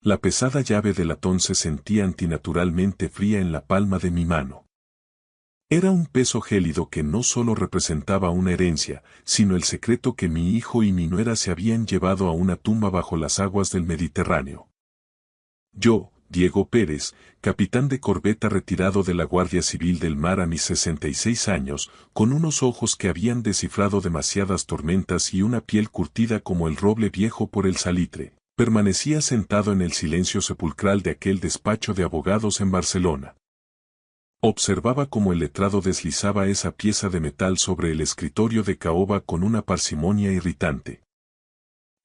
La pesada llave de latón se sentía antinaturalmente fría en la palma de mi mano. Era un peso gélido que no solo representaba una herencia, sino el secreto que mi hijo y mi nuera se habían llevado a una tumba bajo las aguas del Mediterráneo. Yo, Diego Pérez, capitán de corbeta retirado de la Guardia Civil del Mar a mis 66 años, con unos ojos que habían descifrado demasiadas tormentas y una piel curtida como el roble viejo por el salitre, permanecía sentado en el silencio sepulcral de aquel despacho de abogados en Barcelona. Observaba cómo el letrado deslizaba esa pieza de metal sobre el escritorio de caoba con una parsimonia irritante.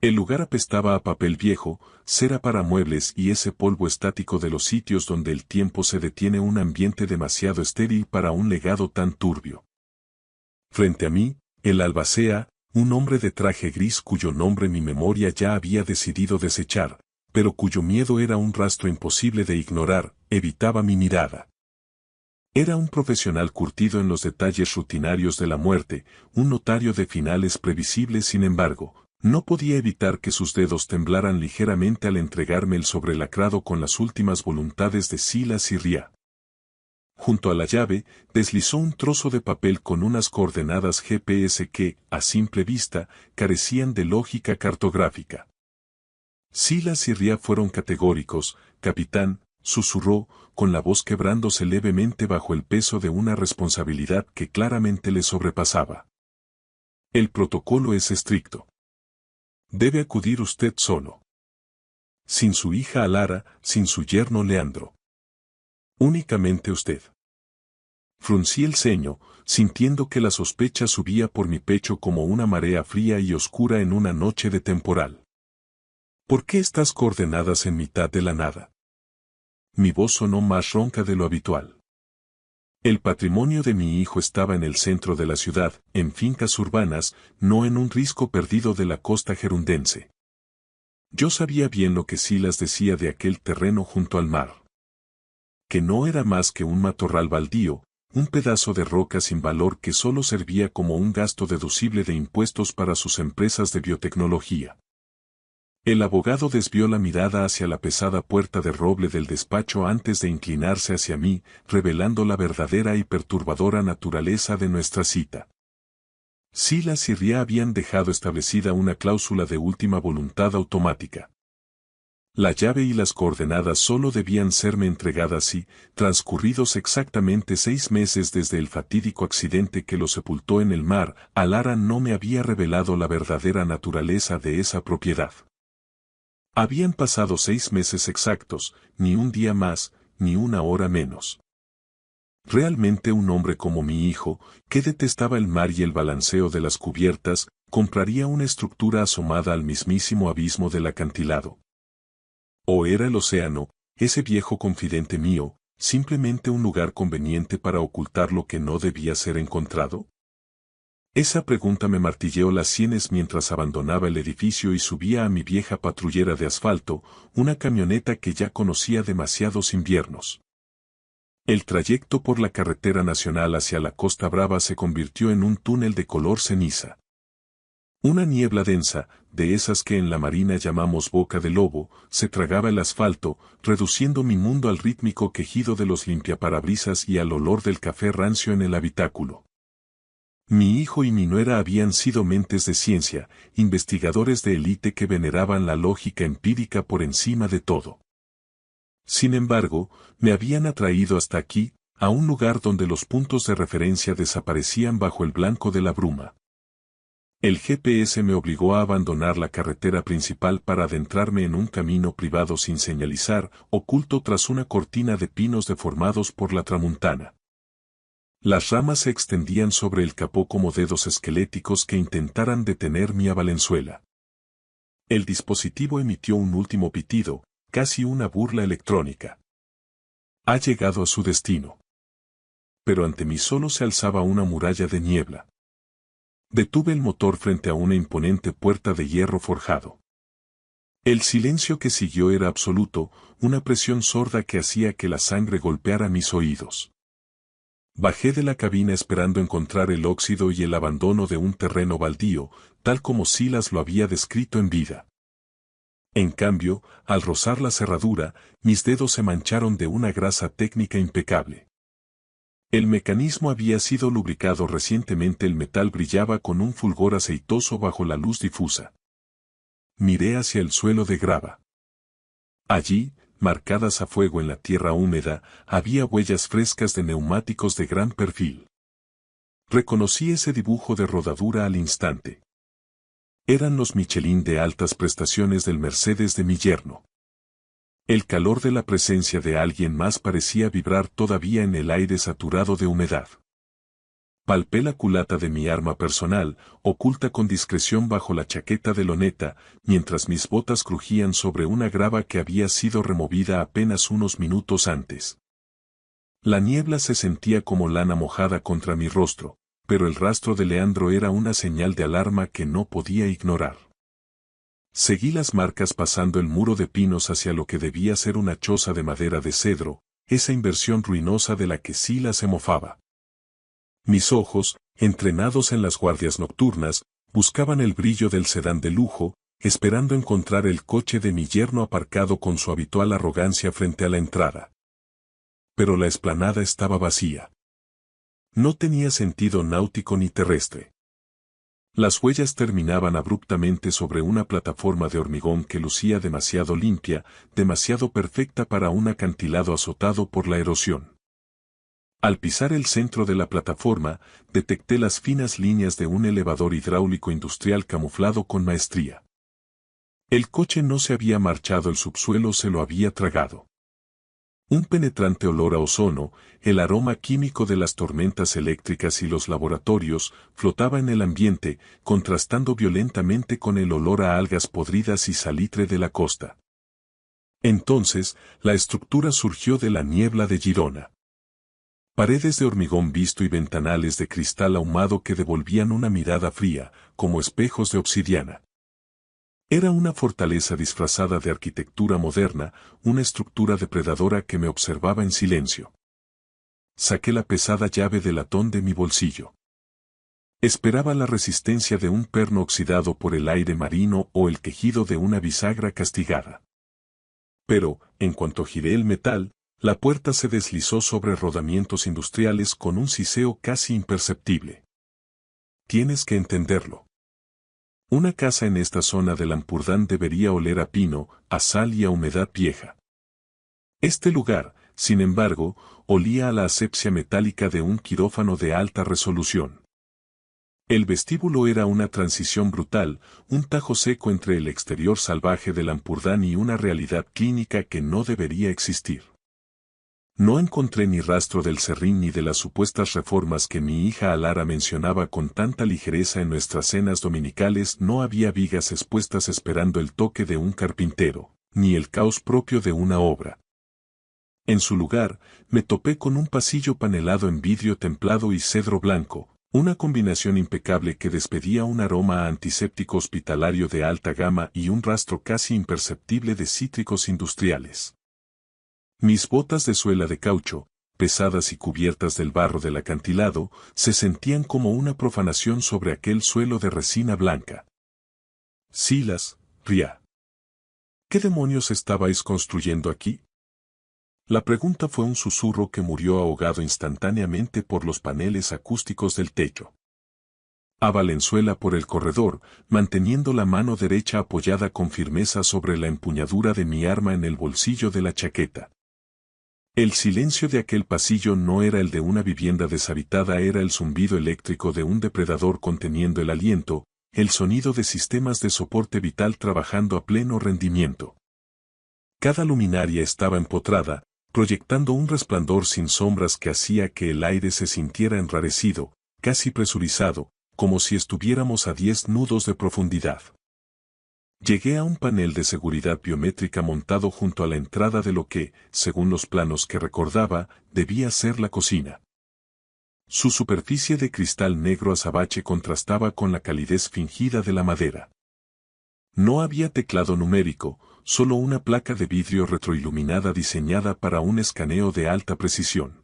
El lugar apestaba a papel viejo, cera para muebles y ese polvo estático de los sitios donde el tiempo se detiene, un ambiente demasiado estéril para un legado tan turbio. Frente a mí, el albacea, un hombre de traje gris cuyo nombre mi memoria ya había decidido desechar, pero cuyo miedo era un rastro imposible de ignorar, evitaba mi mirada. Era un profesional curtido en los detalles rutinarios de la muerte, un notario de finales previsibles. Sin embargo, no podía evitar que sus dedos temblaran ligeramente al entregarme el sobrelacrado con las últimas voluntades de Silas Sirria. Junto a la llave, deslizó un trozo de papel con unas coordenadas GPS que, a simple vista, carecían de lógica cartográfica. Silas Sirria fueron categóricos, capitán, susurró, con la voz quebrándose levemente bajo el peso de una responsabilidad que claramente le sobrepasaba. El protocolo es estricto. Debe acudir usted solo. Sin su hija Alara, sin su yerno Leandro. Únicamente usted. Fruncí el ceño, sintiendo que la sospecha subía por mi pecho como una marea fría y oscura en una noche de temporal. ¿Por qué estas coordenadas en mitad de la nada? Mi voz sonó más ronca de lo habitual. El patrimonio de mi hijo estaba en el centro de la ciudad, en fincas urbanas, no en un risco perdido de la costa gerundense. Yo sabía bien lo que Silas decía de aquel terreno junto al mar. Que no era más que un matorral baldío, un pedazo de roca sin valor que solo servía como un gasto deducible de impuestos para sus empresas de biotecnología. El abogado desvió la mirada hacia la pesada puerta de roble del despacho antes de inclinarse hacia mí, revelando la verdadera y perturbadora naturaleza de nuestra cita. Silas y Ria habían dejado establecida una cláusula de última voluntad automática. La llave y las coordenadas solo debían serme entregadas si, transcurridos exactamente 6 meses desde el fatídico accidente que lo sepultó en el mar, Alara no me había revelado la verdadera naturaleza de esa propiedad. Habían pasado 6 meses exactos, ni un día más, ni una hora menos. Realmente un hombre como mi hijo, que detestaba el mar y el balanceo de las cubiertas, compraría una estructura asomada al mismísimo abismo del acantilado. ¿O era el océano, ese viejo confidente mío, simplemente un lugar conveniente para ocultar lo que no debía ser encontrado? Esa pregunta me martilleó las sienes mientras abandonaba el edificio y subía a mi vieja patrullera de asfalto, una camioneta que ya conocía demasiados inviernos. El trayecto por la carretera nacional hacia la Costa Brava se convirtió en un túnel de color ceniza. Una niebla densa, de esas que en la marina llamamos boca de lobo, se tragaba el asfalto, reduciendo mi mundo al rítmico quejido de los limpiaparabrisas y al olor del café rancio en el habitáculo. Mi hijo y mi nuera habían sido mentes de ciencia, investigadores de élite que veneraban la lógica empírica por encima de todo. Sin embargo, me habían atraído hasta aquí, a un lugar donde los puntos de referencia desaparecían bajo el blanco de la bruma. El GPS me obligó a abandonar la carretera principal para adentrarme en un camino privado sin señalizar, oculto tras una cortina de pinos deformados por la tramuntana. Las ramas se extendían sobre el capó como dedos esqueléticos que intentaran detener mi avalenzuela. El dispositivo emitió un último pitido, casi una burla electrónica. Ha llegado a su destino. Pero ante mí solo se alzaba una muralla de niebla. Detuve el motor frente a una imponente puerta de hierro forjado. El silencio que siguió era absoluto, una presión sorda que hacía que la sangre golpeara mis oídos. Bajé de la cabina esperando encontrar el óxido y el abandono de un terreno baldío, tal como Silas lo había descrito en vida. En cambio, al rozar la cerradura, mis dedos se mancharon de una grasa técnica impecable. El mecanismo había sido lubricado recientemente, el metal brillaba con un fulgor aceitoso bajo la luz difusa. Miré hacia el suelo de grava. Allí, marcadas a fuego en la tierra húmeda, había huellas frescas de neumáticos de gran perfil. Reconocí ese dibujo de rodadura al instante. Eran los Michelin de altas prestaciones del Mercedes de mi yerno. El calor de la presencia de alguien más parecía vibrar todavía en el aire saturado de humedad. Palpé la culata de mi arma personal, oculta con discreción bajo la chaqueta de loneta, mientras mis botas crujían sobre una grava que había sido removida apenas unos minutos antes. La niebla se sentía como lana mojada contra mi rostro, pero el rastro de Leandro era una señal de alarma que no podía ignorar. Seguí las marcas pasando el muro de pinos hacia lo que debía ser una choza de madera de cedro, esa inversión ruinosa de la que Sila se mofaba. Mis ojos, entrenados en las guardias nocturnas, buscaban el brillo del sedán de lujo, esperando encontrar el coche de mi yerno aparcado con su habitual arrogancia frente a la entrada. Pero la explanada estaba vacía. No tenía sentido náutico ni terrestre. Las huellas terminaban abruptamente sobre una plataforma de hormigón que lucía demasiado limpia, demasiado perfecta para un acantilado azotado por la erosión. Al pisar el centro de la plataforma, detecté las finas líneas de un elevador hidráulico industrial camuflado con maestría. El coche no se había marchado, el subsuelo se lo había tragado. Un penetrante olor a ozono, el aroma químico de las tormentas eléctricas y los laboratorios, flotaba en el ambiente, contrastando violentamente con el olor a algas podridas y salitre de la costa. Entonces, la estructura surgió de la niebla de Girona. Paredes de hormigón visto y ventanales de cristal ahumado que devolvían una mirada fría, como espejos de obsidiana. Era una fortaleza disfrazada de arquitectura moderna, una estructura depredadora que me observaba en silencio. Saqué la pesada llave de latón de mi bolsillo. Esperaba la resistencia de un perno oxidado por el aire marino o el quejido de una bisagra castigada. Pero, en cuanto giré el metal, la puerta se deslizó sobre rodamientos industriales con un siseo casi imperceptible. Tienes que entenderlo. Una casa en esta zona del Ampurdán debería oler a pino, a sal y a humedad vieja. Este lugar, sin embargo, olía a la asepsia metálica de un quirófano de alta resolución. El vestíbulo era una transición brutal, un tajo seco entre el exterior salvaje del Ampurdán y una realidad clínica que no debería existir. No encontré ni rastro del serrín ni de las supuestas reformas que mi hija Alara mencionaba con tanta ligereza en nuestras cenas dominicales. No había vigas expuestas esperando el toque de un carpintero, ni el caos propio de una obra. En su lugar, me topé con un pasillo panelado en vidrio templado y cedro blanco, una combinación impecable que despedía un aroma a antiséptico hospitalario de alta gama y un rastro casi imperceptible de cítricos industriales. Mis botas de suela de caucho, pesadas y cubiertas del barro del acantilado, se sentían como una profanación sobre aquel suelo de resina blanca. Silas, Ria. ¿Qué demonios estabais construyendo aquí? La pregunta fue un susurro que murió ahogado instantáneamente por los paneles acústicos del techo. A Valenzuela por el corredor, manteniendo la mano derecha apoyada con firmeza sobre la empuñadura de mi arma en el bolsillo de la chaqueta. El silencio de aquel pasillo no era el de una vivienda deshabitada, era el zumbido eléctrico de un depredador conteniendo el aliento, el sonido de sistemas de soporte vital trabajando a pleno rendimiento. Cada luminaria estaba empotrada, proyectando un resplandor sin sombras que hacía que el aire se sintiera enrarecido, casi presurizado, como si estuviéramos a 10 nudos de profundidad. Llegué a un panel de seguridad biométrica montado junto a la entrada de lo que, según los planos que recordaba, debía ser la cocina. Su superficie de cristal negro azabache contrastaba con la calidez fingida de la madera. No había teclado numérico, solo una placa de vidrio retroiluminada diseñada para un escaneo de alta precisión.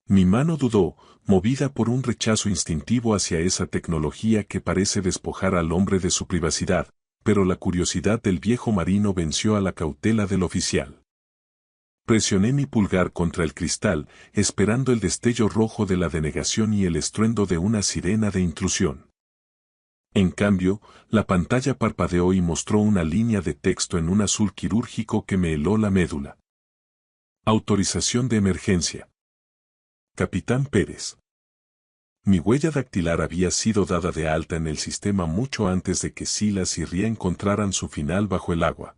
Mi mano dudó, movida por un rechazo instintivo hacia esa tecnología que parece despojar al hombre de su privacidad, pero la curiosidad del viejo marino venció a la cautela del oficial. Presioné mi pulgar contra el cristal, esperando el destello rojo de la denegación y el estruendo de una sirena de intrusión. En cambio, la pantalla parpadeó y mostró una línea de texto en un azul quirúrgico que me heló la médula. Autorización de emergencia. Capitán Pérez. Mi huella dactilar había sido dada de alta en el sistema mucho antes de que Silas y Ria encontraran su final bajo el agua.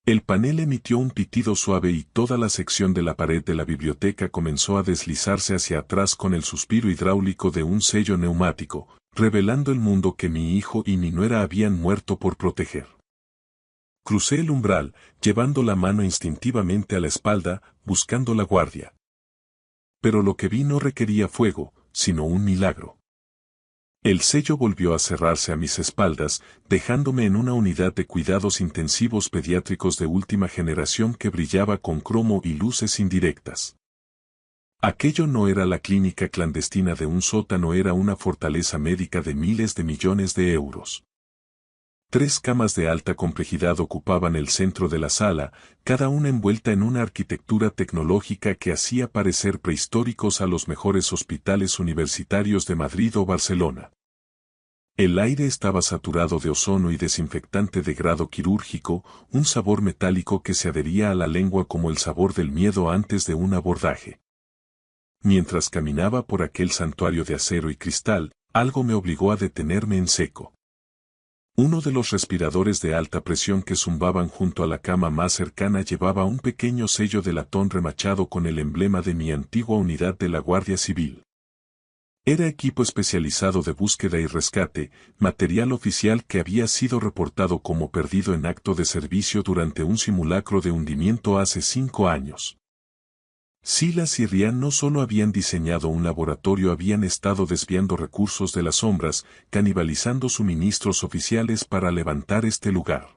El panel emitió un pitido suave y toda la sección de la pared de la biblioteca comenzó a deslizarse hacia atrás con el suspiro hidráulico de un sello neumático, revelando el mundo que mi hijo y mi nuera habían muerto por proteger. Crucé el umbral, llevando la mano instintivamente a la espalda, buscando la guardia. Pero lo que vi no requería fuego, sino un milagro. El sello volvió a cerrarse a mis espaldas, dejándome en una unidad de cuidados intensivos pediátricos de última generación que brillaba con cromo y luces indirectas. Aquello no era la clínica clandestina de un sótano, era una fortaleza médica de miles de millones de euros. 3 camas de alta complejidad ocupaban el centro de la sala, cada una envuelta en una arquitectura tecnológica que hacía parecer prehistóricos a los mejores hospitales universitarios de Madrid o Barcelona. El aire estaba saturado de ozono y desinfectante de grado quirúrgico, un sabor metálico que se adhería a la lengua como el sabor del miedo antes de un abordaje. Mientras caminaba por aquel santuario de acero y cristal, algo me obligó a detenerme en seco. Uno de los respiradores de alta presión que zumbaban junto a la cama más cercana llevaba un pequeño sello de latón remachado con el emblema de mi antigua unidad de la Guardia Civil. Era equipo especializado de búsqueda y rescate, material oficial que había sido reportado como perdido en acto de servicio durante un simulacro de hundimiento hace 5 años. Silas y Ria no solo habían diseñado un laboratorio, habían estado desviando recursos de las sombras, canibalizando suministros oficiales para levantar este lugar.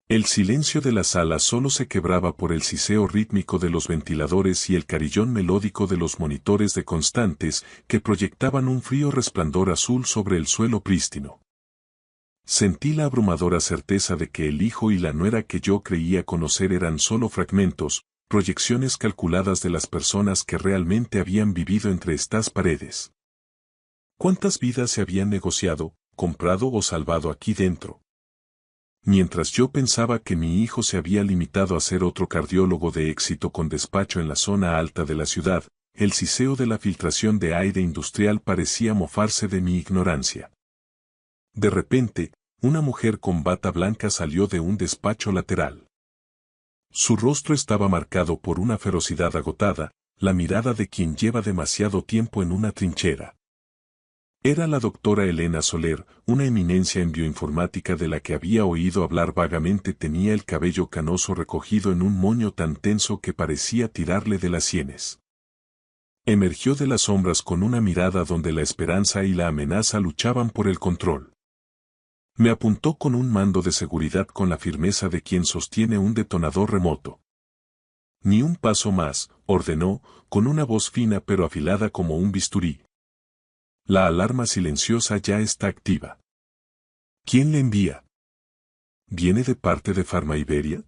El silencio de la sala solo se quebraba por el siseo rítmico de los ventiladores y el carillón melódico de los monitores de constantes que proyectaban un frío resplandor azul sobre el suelo prístino. Sentí la abrumadora certeza de que el hijo y la nuera que yo creía conocer eran solo fragmentos, proyecciones calculadas de las personas que realmente habían vivido entre estas paredes. ¿Cuántas vidas se habían negociado, comprado o salvado aquí dentro? Mientras yo pensaba que mi hijo se había limitado a ser otro cardiólogo de éxito con despacho en la zona alta de la ciudad, el siseo de la filtración de aire industrial parecía mofarse de mi ignorancia. De repente, una mujer con bata blanca salió de un despacho lateral. Su rostro estaba marcado por una ferocidad agotada, la mirada de quien lleva demasiado tiempo en una trinchera. Era la doctora Elena Soler, una eminencia en bioinformática de la que había oído hablar vagamente. Tenía el cabello canoso recogido en un moño tan tenso que parecía tirarle de las sienes. Emergió de las sombras con una mirada donde la esperanza y la amenaza luchaban por el control. Me apuntó con un mando de seguridad con la firmeza de quien sostiene un detonador remoto. Ni un paso más, ordenó, con una voz fina pero afilada como un bisturí. La alarma silenciosa ya está activa. ¿Quién le envía? ¿Viene de parte de Farmaiberia?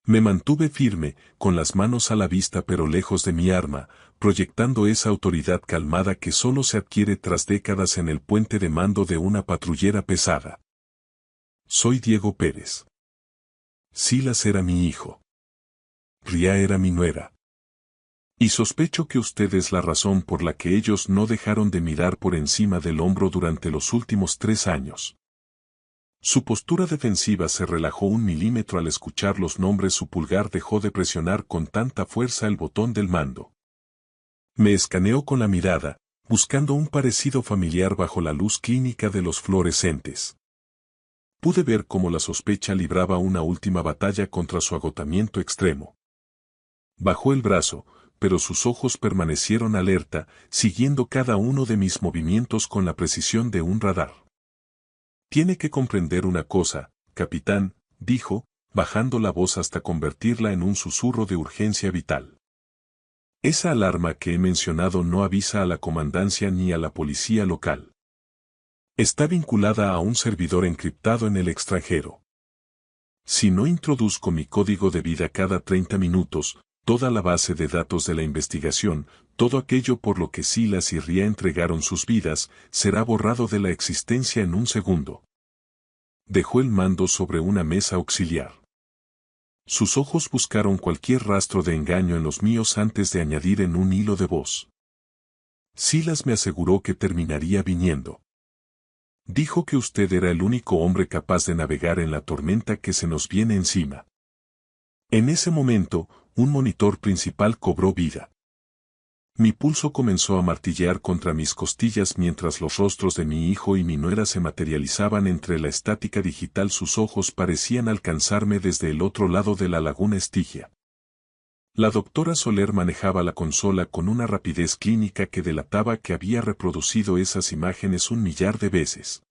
Me mantuve firme, con las manos a la vista pero lejos de mi arma, proyectando esa autoridad calmada que solo se adquiere tras décadas en el puente de mando de una patrullera pesada. Soy Diego Pérez. Silas era mi hijo. Ria era mi nuera. Y sospecho que usted es la razón por la que ellos no dejaron de mirar por encima del hombro durante los últimos 3 años. Su postura defensiva se relajó 1 milímetro al escuchar los nombres. Su pulgar dejó de presionar con tanta fuerza el botón del mando. Me escaneó con la mirada, buscando un parecido familiar bajo la luz clínica de los fluorescentes. Pude ver cómo la sospecha libraba una última batalla contra su agotamiento extremo. Bajó el brazo, pero sus ojos permanecieron alerta, siguiendo cada uno de mis movimientos con la precisión de un radar. Tiene que comprender una cosa, capitán, dijo, bajando la voz hasta convertirla en un susurro de urgencia vital. Esa alarma que he mencionado no avisa a la comandancia ni a la policía local. Está vinculada a un servidor encriptado en el extranjero. Si no introduzco mi código de vida cada 30 minutos, toda la base de datos de la investigación, todo aquello por lo que Silas y Ria entregaron sus vidas, será borrado de la existencia en un segundo. Dejó el mando sobre una mesa auxiliar. Sus ojos buscaron cualquier rastro de engaño en los míos antes de añadir en un hilo de voz. Silas me aseguró que terminaría viniendo. Dijo que usted era el único hombre capaz de navegar en la tormenta que se nos viene encima. En ese momento, un monitor principal cobró vida. Mi pulso comenzó a martillear contra mis costillas mientras los rostros de mi hijo y mi nuera se materializaban entre la estática digital. Sus ojos parecían alcanzarme desde el otro lado de la laguna Estigia. La doctora Soler manejaba la consola con una rapidez clínica que delataba que había reproducido esas imágenes 1.000.000 de veces.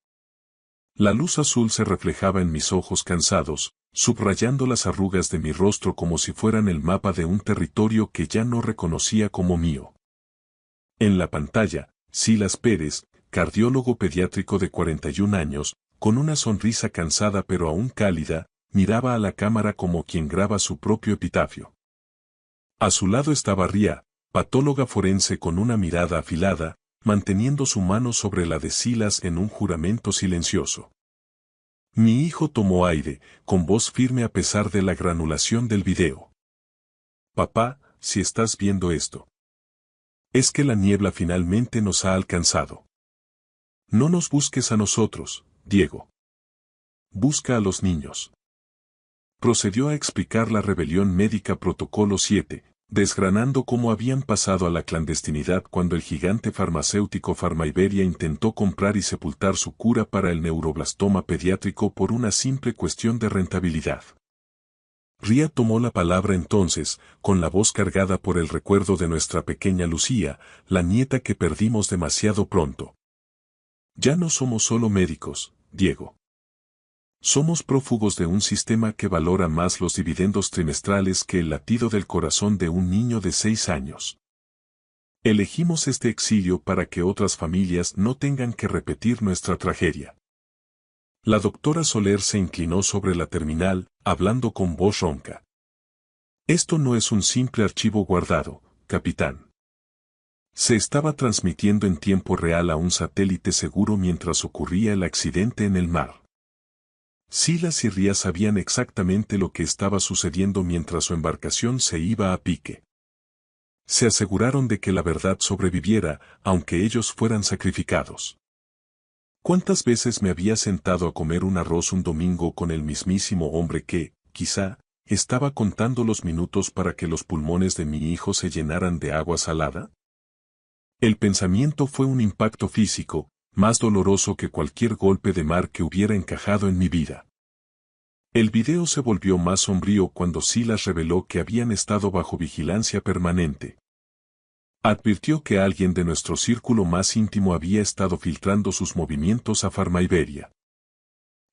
La luz azul se reflejaba en mis ojos cansados, subrayando las arrugas de mi rostro como si fueran el mapa de un territorio que ya no reconocía como mío. En la pantalla, Silas Pérez, cardiólogo pediátrico de 41 años, con una sonrisa cansada pero aún cálida, miraba a la cámara como quien graba su propio epitafio. A su lado estaba Ria, patóloga forense con una mirada afilada, manteniendo su mano sobre la de Silas en un juramento silencioso. Mi hijo tomó aire, con voz firme a pesar de la granulación del video. Papá, si estás viendo esto. Es que la niebla finalmente nos ha alcanzado. No nos busques a nosotros, Diego. Busca a los niños. Procedió a explicar la rebelión médica Protocolo 7, desgranando cómo habían pasado a la clandestinidad cuando el gigante farmacéutico Pharmaiberia intentó comprar y sepultar su cura para el neuroblastoma pediátrico por una simple cuestión de rentabilidad. Ria tomó la palabra entonces, con la voz cargada por el recuerdo de nuestra pequeña Lucía, la nieta que perdimos demasiado pronto. Ya no somos solo médicos, Diego. Somos prófugos de un sistema que valora más los dividendos trimestrales que el latido del corazón de un niño de 6 años. Elegimos este exilio para que otras familias no tengan que repetir nuestra tragedia. La doctora Soler se inclinó sobre la terminal, hablando con voz ronca. Esto no es un simple archivo guardado, capitán. Se estaba transmitiendo en tiempo real a un satélite seguro mientras ocurría el accidente en el mar. Silas y Ria sabían exactamente lo que estaba sucediendo mientras su embarcación se iba a pique. Se aseguraron de que la verdad sobreviviera, aunque ellos fueran sacrificados. ¿Cuántas veces me había sentado a comer un arroz un domingo con el mismísimo hombre que, quizá, estaba contando los minutos para que los pulmones de mi hijo se llenaran de agua salada? El pensamiento fue un impacto físico, más doloroso que cualquier golpe de mar que hubiera encajado en mi vida. El video se volvió más sombrío cuando Silas reveló que habían estado bajo vigilancia permanente. Advirtió que alguien de nuestro círculo más íntimo había estado filtrando sus movimientos a Pharmaiberia.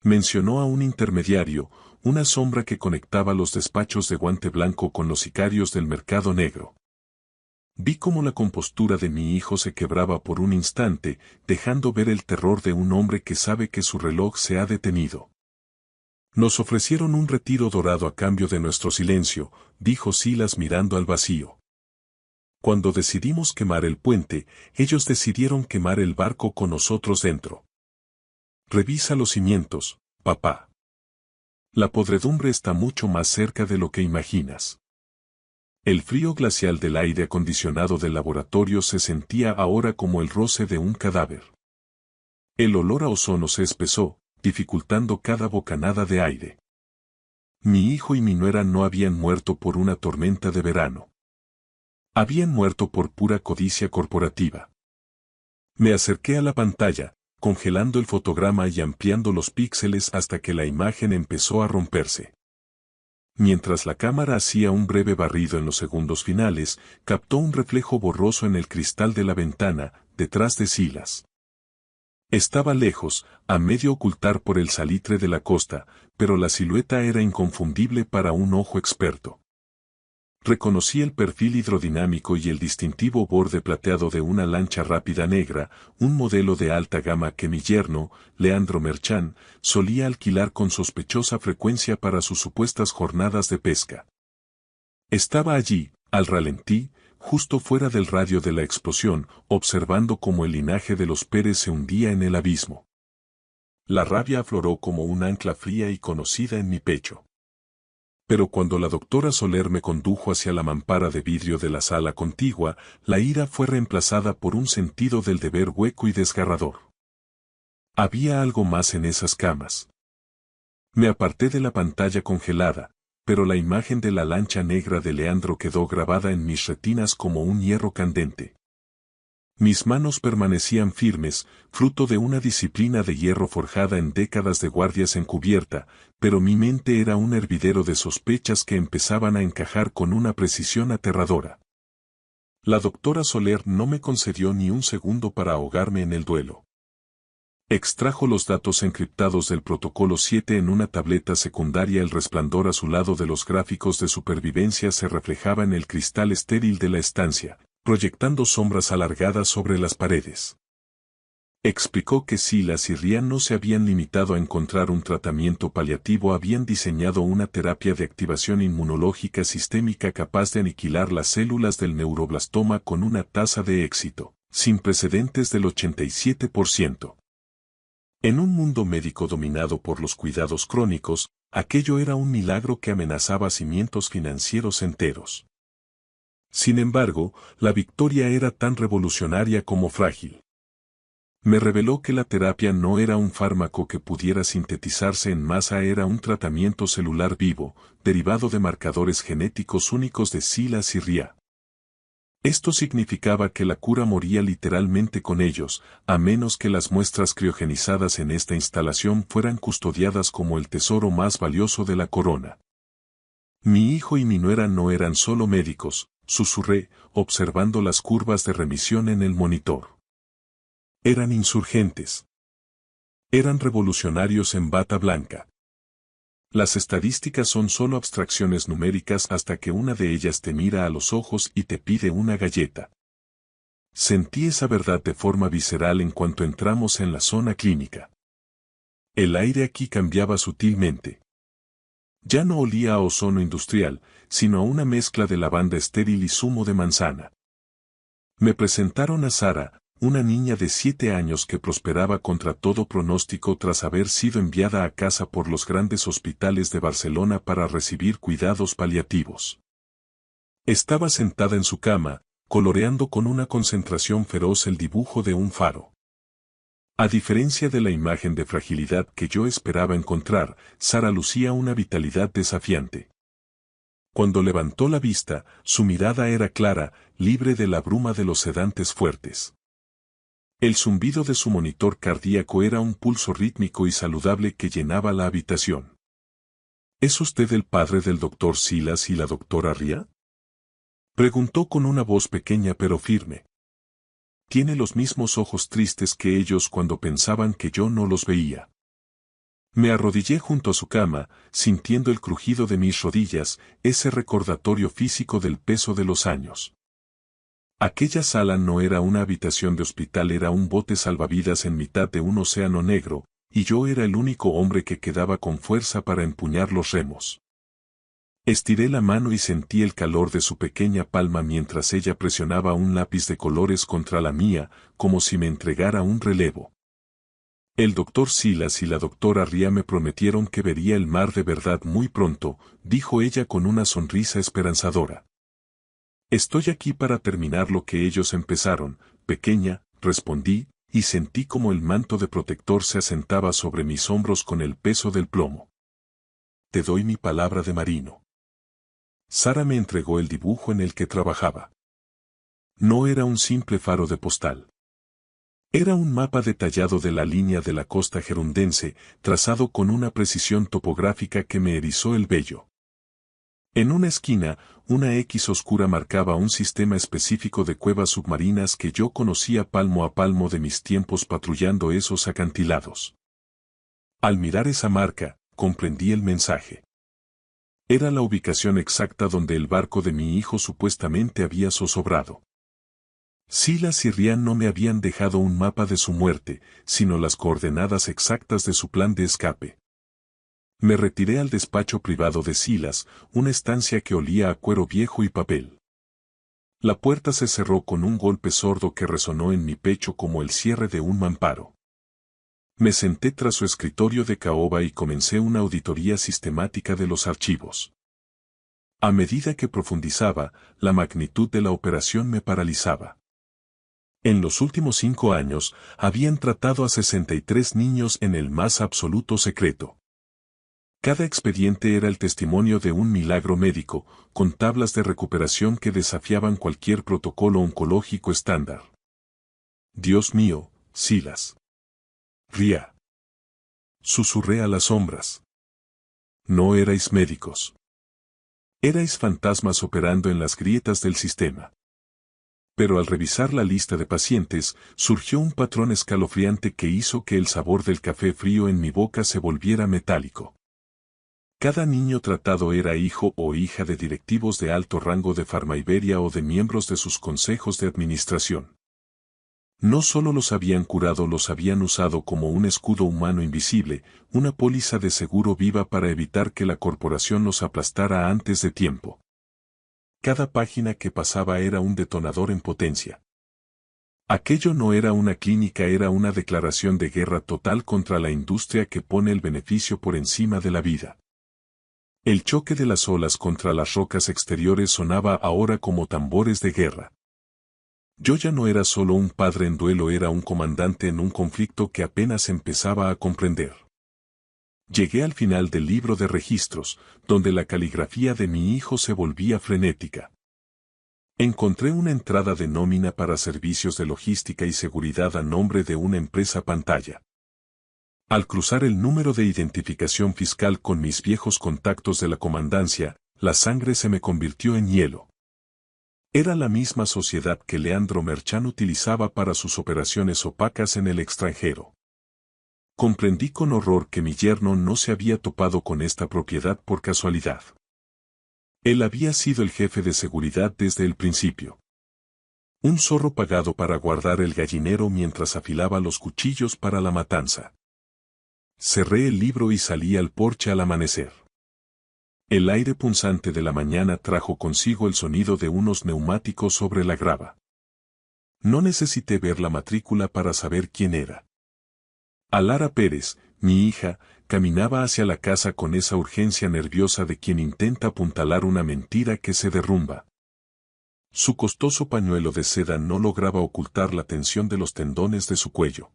Mencionó a un intermediario, una sombra que conectaba los despachos de guante blanco con los sicarios del mercado negro. Vi cómo la compostura de mi hijo se quebraba por un instante, dejando ver el terror de un hombre que sabe que su reloj se ha detenido. Nos ofrecieron un retiro dorado a cambio de nuestro silencio, dijo Silas mirando al vacío. Cuando decidimos quemar el puente, ellos decidieron quemar el barco con nosotros dentro. Revisa los cimientos, papá. La podredumbre está mucho más cerca de lo que imaginas. El frío glacial del aire acondicionado del laboratorio se sentía ahora como el roce de un cadáver. El olor a ozono se espesó, dificultando cada bocanada de aire. Mi hijo y mi nuera no habían muerto por una tormenta de verano. Habían muerto por pura codicia corporativa. Me acerqué a la pantalla, congelando el fotograma y ampliando los píxeles hasta que la imagen empezó a romperse. Mientras la cámara hacía un breve barrido en los segundos finales, captó un reflejo borroso en el cristal de la ventana, detrás de Silas. Estaba lejos, a medio ocultar por el salitre de la costa, pero la silueta era inconfundible para un ojo experto. Reconocí el perfil hidrodinámico y el distintivo borde plateado de una lancha rápida negra, un modelo de alta gama que mi yerno, Leandro Merchán, solía alquilar con sospechosa frecuencia para sus supuestas jornadas de pesca. Estaba allí, al ralentí, justo fuera del radio de la explosión, observando cómo el linaje de los Pérez se hundía en el abismo. La rabia afloró como un ancla fría y conocida en mi pecho. Pero cuando la doctora Soler me condujo hacia la mampara de vidrio de la sala contigua, la ira fue reemplazada por un sentido del deber hueco y desgarrador. Había algo más en esas camas. Me aparté de la pantalla congelada, pero la imagen de la lancha negra de Leandro quedó grabada en mis retinas como un hierro candente. Mis manos permanecían firmes, fruto de una disciplina de hierro forjada en décadas de guardias encubierta, pero mi mente era un hervidero de sospechas que empezaban a encajar con una precisión aterradora. La doctora Soler no me concedió ni un segundo para ahogarme en el duelo. Extrajo los datos encriptados del protocolo 7 en una tableta secundaria. El resplandor azulado de los gráficos de supervivencia se reflejaba en el cristal estéril de la estancia, proyectando sombras alargadas sobre las paredes. Explicó que Silas y Ryan no se habían limitado a encontrar un tratamiento paliativo, habían diseñado una terapia de activación inmunológica sistémica capaz de aniquilar las células del neuroblastoma con una tasa de éxito, sin precedentes del 87%. En un mundo médico dominado por los cuidados crónicos, aquello era un milagro que amenazaba cimientos financieros enteros. Sin embargo, la victoria era tan revolucionaria como frágil. Me reveló que la terapia no era un fármaco que pudiera sintetizarse en masa, era un tratamiento celular vivo, derivado de marcadores genéticos únicos de Silas y Ryan. Esto significaba que la cura moría literalmente con ellos, a menos que las muestras criogenizadas en esta instalación fueran custodiadas como el tesoro más valioso de la corona. Mi hijo y mi nuera no eran solo médicos, susurré, observando las curvas de remisión en el monitor. Eran insurgentes. Eran revolucionarios en bata blanca. Las estadísticas son solo abstracciones numéricas hasta que una de ellas te mira a los ojos y te pide una galleta. Sentí esa verdad de forma visceral en cuanto entramos en la zona clínica. El aire aquí cambiaba sutilmente. Ya no olía a ozono industrial, sino a una mezcla de lavanda estéril y zumo de manzana. Me presentaron a Sara, una niña de 7 años que prosperaba contra todo pronóstico tras haber sido enviada a casa por los grandes hospitales de Barcelona para recibir cuidados paliativos. Estaba sentada en su cama, coloreando con una concentración feroz el dibujo de un faro. A diferencia de la imagen de fragilidad que yo esperaba encontrar, Sara lucía una vitalidad desafiante. Cuando levantó la vista, su mirada era clara, libre de la bruma de los sedantes fuertes. El zumbido de su monitor cardíaco era un pulso rítmico y saludable que llenaba la habitación. ¿Es usted el padre del doctor Silas y la doctora Ryan? Preguntó con una voz pequeña pero firme. Tiene los mismos ojos tristes que ellos cuando pensaban que yo no los veía. Me arrodillé junto a su cama, sintiendo el crujido de mis rodillas, ese recordatorio físico del peso de los años. Aquella sala no era una habitación de hospital, era un bote salvavidas en mitad de un océano negro, y yo era el único hombre que quedaba con fuerza para empuñar los remos. Estiré la mano y sentí el calor de su pequeña palma mientras ella presionaba un lápiz de colores contra la mía, como si me entregara un relevo. El doctor Silas y la doctora Ryan me prometieron que vería el mar de verdad muy pronto, dijo ella con una sonrisa esperanzadora. Estoy aquí para terminar lo que ellos empezaron, pequeña, respondí, y sentí como el manto de protector se asentaba sobre mis hombros con el peso del plomo. Te doy mi palabra de marino. Sara me entregó el dibujo en el que trabajaba. No era un simple faro de postal. Era un mapa detallado de la línea de la costa gerundense, trazado con una precisión topográfica que me erizó el vello. En una esquina, una X oscura marcaba un sistema específico de cuevas submarinas que yo conocía palmo a palmo de mis tiempos patrullando esos acantilados. Al mirar esa marca, comprendí el mensaje. Era la ubicación exacta donde el barco de mi hijo supuestamente había zozobrado. Silas y Ryan no me habían dejado un mapa de su muerte, sino las coordenadas exactas de su plan de escape. Me retiré al despacho privado de Silas, una estancia que olía a cuero viejo y papel. La puerta se cerró con un golpe sordo que resonó en mi pecho como el cierre de un mamparo. Me senté tras su escritorio de caoba y comencé una auditoría sistemática de los archivos. A medida que profundizaba, la magnitud de la operación me paralizaba. En los últimos 5 años, habían tratado a 63 niños en el más absoluto secreto. Cada expediente era el testimonio de un milagro médico, con tablas de recuperación que desafiaban cualquier protocolo oncológico estándar. Dios mío, Silas. Ría. Susurré a las sombras. No erais médicos. Erais fantasmas operando en las grietas del sistema. Pero al revisar la lista de pacientes, surgió un patrón escalofriante que hizo que el sabor del café frío en mi boca se volviera metálico. Cada niño tratado era hijo o hija de directivos de alto rango de Pharmaiberia o de miembros de sus consejos de administración. No solo los habían curado, los habían usado como un escudo humano invisible, una póliza de seguro viva para evitar que la corporación los aplastara antes de tiempo. Cada página que pasaba era un detonador en potencia. Aquello no era una clínica, era una declaración de guerra total contra la industria que pone el beneficio por encima de la vida. El choque de las olas contra las rocas exteriores sonaba ahora como tambores de guerra. Yo ya no era solo un padre en duelo, era un comandante en un conflicto que apenas empezaba a comprender. Llegué al final del libro de registros, donde la caligrafía de mi hijo se volvía frenética. Encontré una entrada de nómina para servicios de logística y seguridad a nombre de una empresa pantalla. Al cruzar el número de identificación fiscal con mis viejos contactos de la comandancia, la sangre se me convirtió en hielo. Era la misma sociedad que Leandro Merchán utilizaba para sus operaciones opacas en el extranjero. Comprendí con horror que mi yerno no se había topado con esta propiedad por casualidad. Él había sido el jefe de seguridad desde el principio. Un zorro pagado para guardar el gallinero mientras afilaba los cuchillos para la matanza. Cerré el libro y salí al porche al amanecer. El aire punzante de la mañana trajo consigo el sonido de unos neumáticos sobre la grava. No necesité ver la matrícula para saber quién era. Alara Pérez, mi hija, caminaba hacia la casa con esa urgencia nerviosa de quien intenta apuntalar una mentira que se derrumba. Su costoso pañuelo de seda no lograba ocultar la tensión de los tendones de su cuello.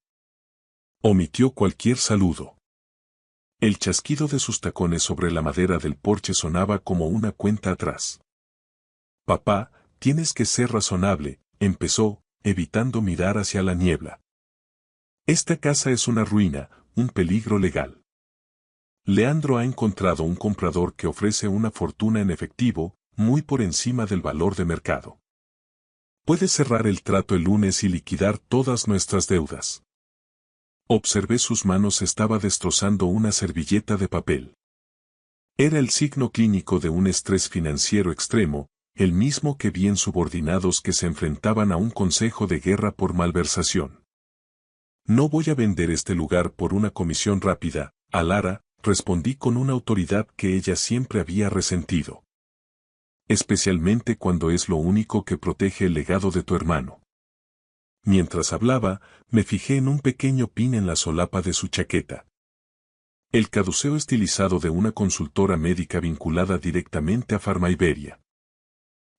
Omitió cualquier saludo. El chasquido de sus tacones sobre la madera del porche sonaba como una cuenta atrás. Papá, tienes que ser razonable, empezó, evitando mirar hacia la niebla. Esta casa es una ruina, un peligro legal. Leandro ha encontrado un comprador que ofrece una fortuna en efectivo, muy por encima del valor de mercado. Puedes cerrar el trato el lunes y liquidar todas nuestras deudas. Observé sus manos, estaba destrozando una servilleta de papel. Era el signo clínico de un estrés financiero extremo, el mismo que vi en subordinados que se enfrentaban a un consejo de guerra por malversación. No voy a vender este lugar por una comisión rápida, Alara, respondí con una autoridad que ella siempre había resentido. Especialmente cuando es lo único que protege el legado de tu hermano. Mientras hablaba, me fijé en un pequeño pin en la solapa de su chaqueta. El caduceo estilizado de una consultora médica vinculada directamente a Pharmaiberia.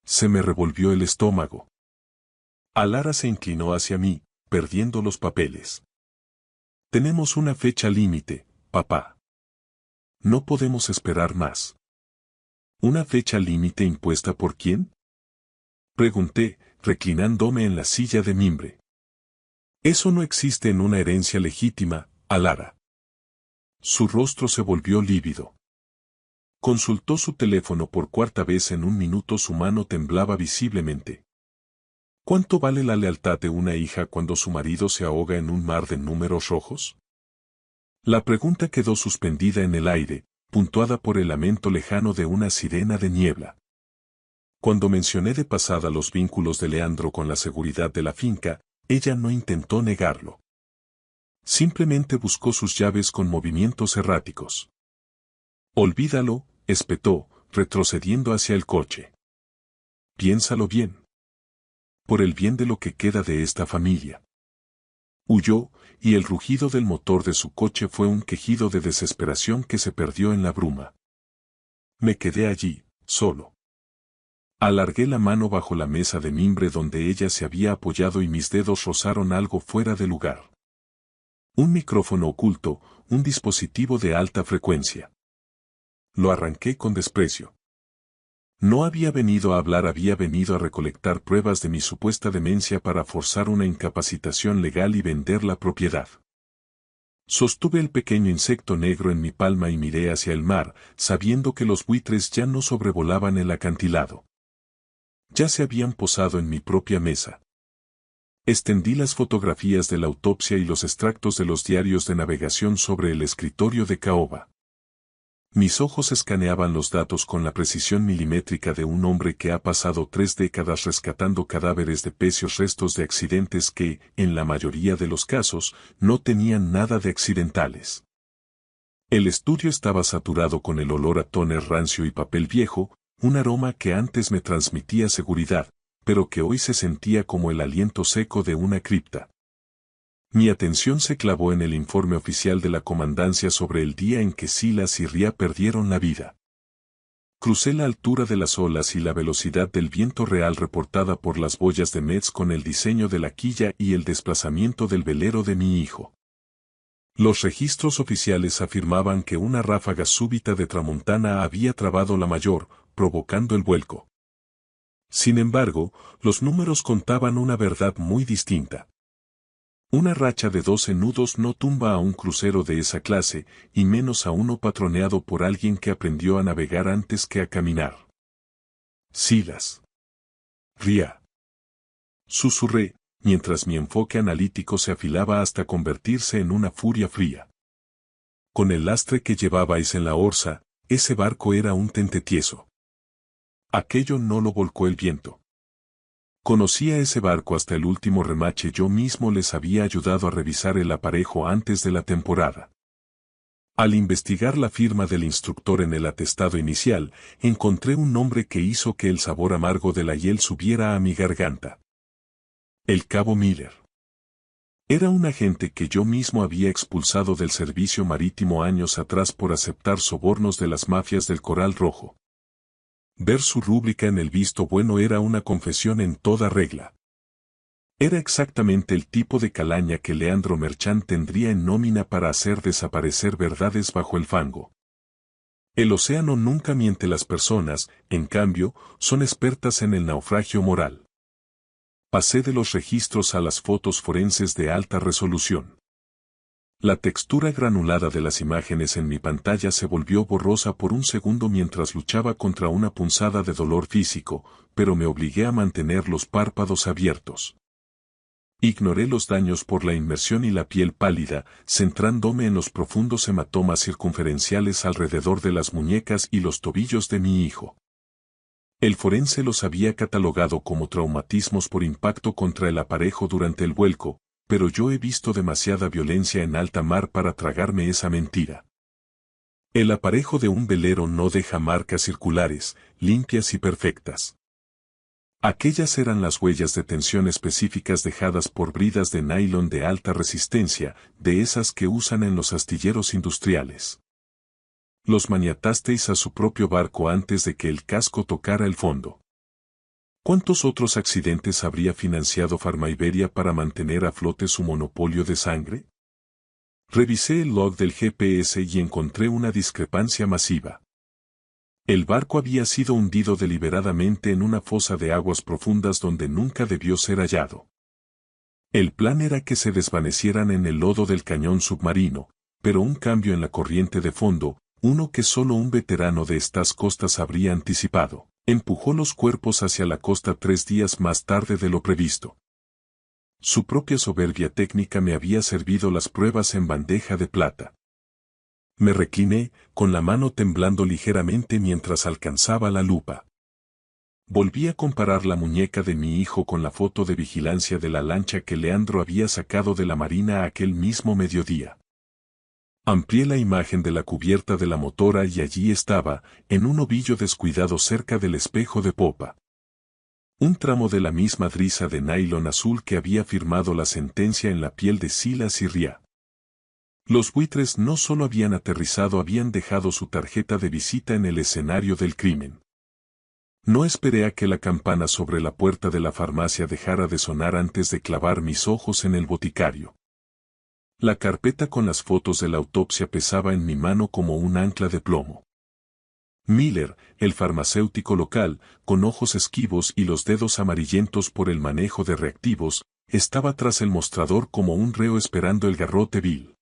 Se me revolvió el estómago. Alara se inclinó hacia mí, perdiendo los papeles. Tenemos una fecha límite, papá. No podemos esperar más. ¿Una fecha límite impuesta por quién? Pregunté, reclinándome en la silla de mimbre. Eso no existe en una herencia legítima, Alara. Su rostro se volvió lívido. Consultó su teléfono por cuarta vez en un minuto, su mano temblaba visiblemente. ¿Cuánto vale la lealtad de una hija cuando su marido se ahoga en un mar de números rojos? La pregunta quedó suspendida en el aire, puntuada por el lamento lejano de una sirena de niebla. Cuando mencioné de pasada los vínculos de Leandro con la seguridad de la finca, ella no intentó negarlo. Simplemente buscó sus llaves con movimientos erráticos. Olvídalo, espetó, retrocediendo hacia el coche. Piénsalo bien. Por el bien de lo que queda de esta familia. Huyó, y el rugido del motor de su coche fue un quejido de desesperación que se perdió en la bruma. Me quedé allí, solo. Alargué la mano bajo la mesa de mimbre donde ella se había apoyado y mis dedos rozaron algo fuera de lugar. Un micrófono oculto, un dispositivo de alta frecuencia. Lo arranqué con desprecio. No había venido a hablar, había venido a recolectar pruebas de mi supuesta demencia para forzar una incapacitación legal y vender la propiedad. Sostuve el pequeño insecto negro en mi palma y miré hacia el mar, sabiendo que los buitres ya no sobrevolaban el acantilado. Ya se habían posado en mi propia mesa. Extendí las fotografías de la autopsia y los extractos de los diarios de navegación sobre el escritorio de caoba. Mis ojos escaneaban los datos con la precisión milimétrica de un hombre que ha pasado 3 décadas rescatando cadáveres de pecios, restos de accidentes que, en la mayoría de los casos, no tenían nada de accidentales. El estudio estaba saturado con el olor a tóner rancio y papel viejo, un aroma que antes me transmitía seguridad, pero que hoy se sentía como el aliento seco de una cripta. Mi atención se clavó en el informe oficial de la comandancia sobre el día en que Silas y Ria perdieron la vida. Crucé la altura de las olas y la velocidad del viento real reportada por las boyas de Metz con el diseño de la quilla y el desplazamiento del velero de mi hijo. Los registros oficiales afirmaban que una ráfaga súbita de tramontana había trabado la mayor, provocando el vuelco. Sin embargo, los números contaban una verdad muy distinta. Una racha de 12 nudos no tumba a un crucero de esa clase, y menos a uno patroneado por alguien que aprendió a navegar antes que a caminar. Silas. Ria. Susurré, mientras mi enfoque analítico se afilaba hasta convertirse en una furia fría. Con el lastre que llevabais en la orza, ese barco era un tentetieso. Aquello no lo volcó el viento. Conocía ese barco hasta el último remache, yo mismo les había ayudado a revisar el aparejo antes de la temporada. Al investigar la firma del instructor en el atestado inicial, encontré un nombre que hizo que el sabor amargo de la hiel subiera a mi garganta. El cabo Miller. Era un agente que yo mismo había expulsado del servicio marítimo años atrás por aceptar sobornos de las mafias del Coral Rojo. Ver su rúbrica en el visto bueno era una confesión en toda regla. Era exactamente el tipo de calaña que Leandro Merchant tendría en nómina para hacer desaparecer verdades bajo el fango. El océano nunca miente, las personas, en cambio, son expertas en el naufragio moral. Pasé de los registros a las fotos forenses de alta resolución. La textura granulada de las imágenes en mi pantalla se volvió borrosa por un segundo mientras luchaba contra una punzada de dolor físico, pero me obligué a mantener los párpados abiertos. Ignoré los daños por la inmersión y la piel pálida, centrándome en los profundos hematomas circunferenciales alrededor de las muñecas y los tobillos de mi hijo. El forense los había catalogado como traumatismos por impacto contra el aparejo durante el vuelco, pero yo he visto demasiada violencia en alta mar para tragarme esa mentira. El aparejo de un velero no deja marcas circulares, limpias y perfectas. Aquellas eran las huellas de tensión específicas dejadas por bridas de nylon de alta resistencia, de esas que usan en los astilleros industriales. Los maniatasteis a su propio barco antes de que el casco tocara el fondo. ¿Cuántos otros accidentes habría financiado Farmaiberia para mantener a flote su monopolio de sangre? Revisé el log del GPS y encontré una discrepancia masiva. El barco había sido hundido deliberadamente en una fosa de aguas profundas donde nunca debió ser hallado. El plan era que se desvanecieran en el lodo del cañón submarino, pero un cambio en la corriente de fondo, uno que solo un veterano de estas costas habría anticipado, empujó los cuerpos hacia la costa 3 días más tarde de lo previsto. Su propia soberbia técnica me había servido las pruebas en bandeja de plata. Me recliné, con la mano temblando ligeramente mientras alcanzaba la lupa. Volví a comparar la muñeca de mi hijo con la foto de vigilancia de la lancha que Leandro había sacado de la marina aquel mismo mediodía. Amplié la imagen de la cubierta de la motora y allí estaba, en un ovillo descuidado cerca del espejo de popa. Un tramo de la misma drisa de nylon azul que había firmado la sentencia en la piel de Silas y Ria. Los buitres no solo habían aterrizado, habían dejado su tarjeta de visita en el escenario del crimen. No esperé a que la campana sobre la puerta de la farmacia dejara de sonar antes de clavar mis ojos en el boticario. La carpeta con las fotos de la autopsia pesaba en mi mano como un ancla de plomo. Miller, el farmacéutico local, con ojos esquivos y los dedos amarillentos por el manejo de reactivos, estaba tras el mostrador como un reo esperando el garrote vil.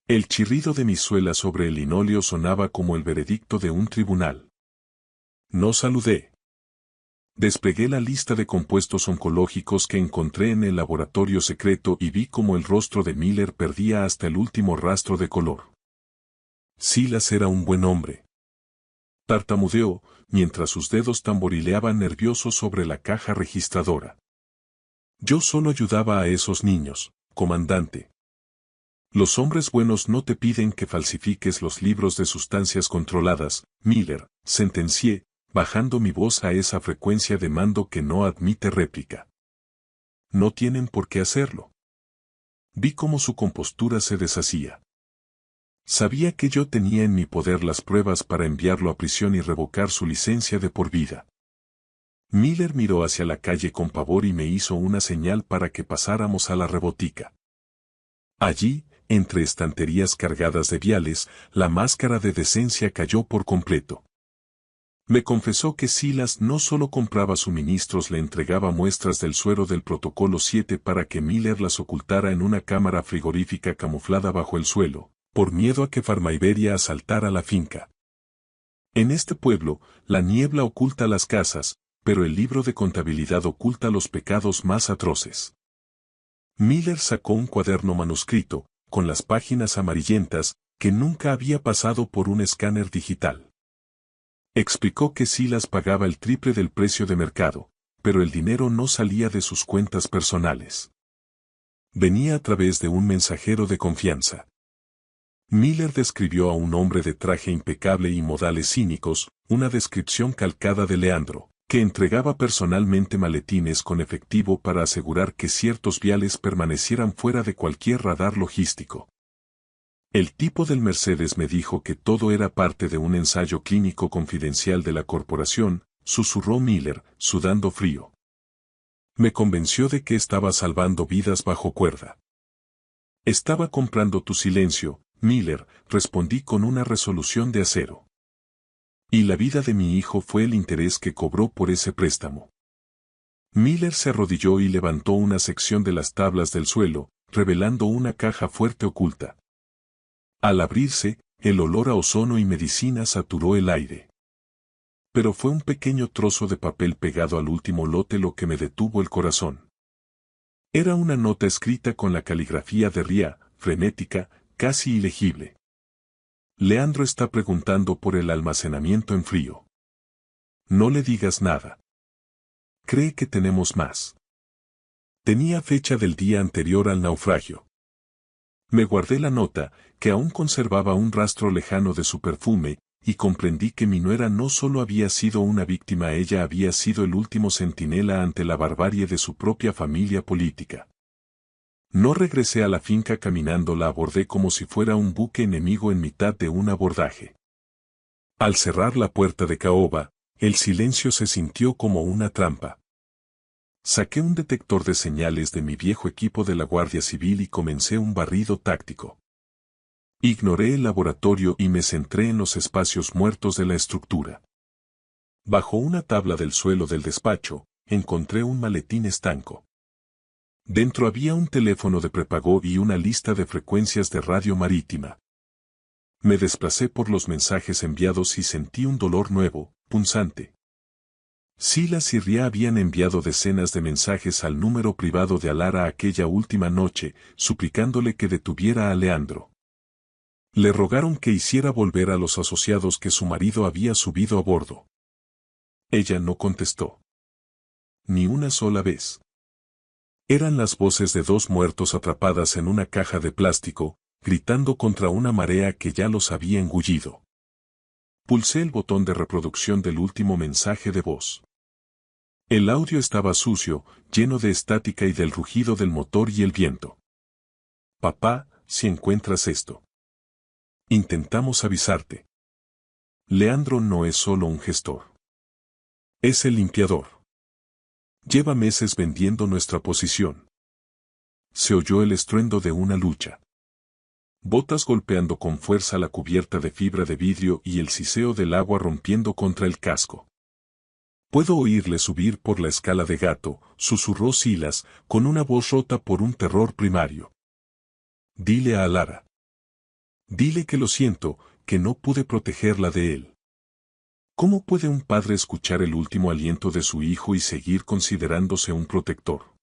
El chirrido de mi suela sobre el linóleo sonaba como el veredicto de un tribunal. No saludé. Desplegué la lista de compuestos oncológicos que encontré en el laboratorio secreto y vi cómo el rostro de Miller perdía hasta el último rastro de color. Silas era un buen hombre. Tartamudeó, mientras sus dedos tamborileaban nerviosos sobre la caja registradora. Yo solo ayudaba a esos niños, comandante. Los hombres buenos no te piden que falsifiques los libros de sustancias controladas, Miller, sentencié, bajando mi voz a esa frecuencia de mando que no admite réplica. No tienen por qué hacerlo. Vi cómo su compostura se deshacía. Sabía que yo tenía en mi poder las pruebas para enviarlo a prisión y revocar su licencia de por vida. Miller miró hacia la calle con pavor y me hizo una señal para que pasáramos a la rebotica. Allí, entre estanterías cargadas de viales, la máscara de decencia cayó por completo. Me confesó que Silas no solo compraba suministros, le entregaba muestras del suero del protocolo 7 para que Miller las ocultara en una cámara frigorífica camuflada bajo el suelo, por miedo a que Farmaiberia asaltara la finca. En este pueblo, la niebla oculta las casas, pero el libro de contabilidad oculta los pecados más atroces. Miller sacó un cuaderno manuscrito, con las páginas amarillentas, que nunca había pasado por un escáner digital. Explicó que Silas pagaba el triple del precio de mercado, pero el dinero no salía de sus cuentas personales. Venía a través de un mensajero de confianza. Miller describió a un hombre de traje impecable y modales cínicos, una descripción calcada de Leandro, que entregaba personalmente maletines con efectivo para asegurar que ciertos viales permanecieran fuera de cualquier radar logístico. El tipo del Mercedes me dijo que todo era parte de un ensayo clínico confidencial de la corporación, susurró Miller, sudando frío. Me convenció de que estaba salvando vidas bajo cuerda. Estaba comprando tu silencio, Miller, respondí con una resolución de acero. Y la vida de mi hijo fue el interés que cobró por ese préstamo. Miller se arrodilló y levantó una sección de las tablas del suelo, revelando una caja fuerte oculta. Al abrirse, el olor a ozono y medicina saturó el aire. Pero fue un pequeño trozo de papel pegado al último lote lo que me detuvo el corazón. Era una nota escrita con la caligrafía de Ria, frenética, casi ilegible. Leandro está preguntando por el almacenamiento en frío. No le digas nada. Cree que tenemos más. Tenía fecha del día anterior al naufragio. Me guardé la nota, que aún conservaba un rastro lejano de su perfume, y comprendí que mi nuera no solo había sido una víctima, ella había sido el último centinela ante la barbarie de su propia familia política. No regresé a la finca caminando, la abordé como si fuera un buque enemigo en mitad de un abordaje. Al cerrar la puerta de caoba, el silencio se sintió como una trampa. Saqué un detector de señales de mi viejo equipo de la Guardia Civil y comencé un barrido táctico. Ignoré el laboratorio y me centré en los espacios muertos de la estructura. Bajo una tabla del suelo del despacho, encontré un maletín estanco. Dentro había un teléfono de prepago y una lista de frecuencias de radio marítima. Me desplacé por los mensajes enviados y sentí un dolor nuevo, punzante. Silas y Ria habían enviado decenas de mensajes al número privado de Alara aquella última noche, suplicándole que detuviera a Leandro. Le rogaron que hiciera volver a los asociados que su marido había subido a bordo. Ella no contestó. Ni una sola vez. Eran las voces de dos muertos atrapadas en una caja de plástico, gritando contra una marea que ya los había engullido. Pulsé el botón de reproducción del último mensaje de voz. El audio estaba sucio, lleno de estática y del rugido del motor y el viento. Papá, si encuentras esto. Intentamos avisarte. Leandro no es solo un gestor. Es el limpiador. Lleva meses vendiendo nuestra posición. Se oyó el estruendo de una lucha. Botas golpeando con fuerza la cubierta de fibra de vidrio y el siseo del agua rompiendo contra el casco. Puedo oírle subir por la escala de gato, susurró Silas, con una voz rota por un terror primario. Dile a Alara. Dile que lo siento, que no pude protegerla de él. ¿Cómo puede un padre escuchar el último aliento de su hijo y seguir considerándose un protector?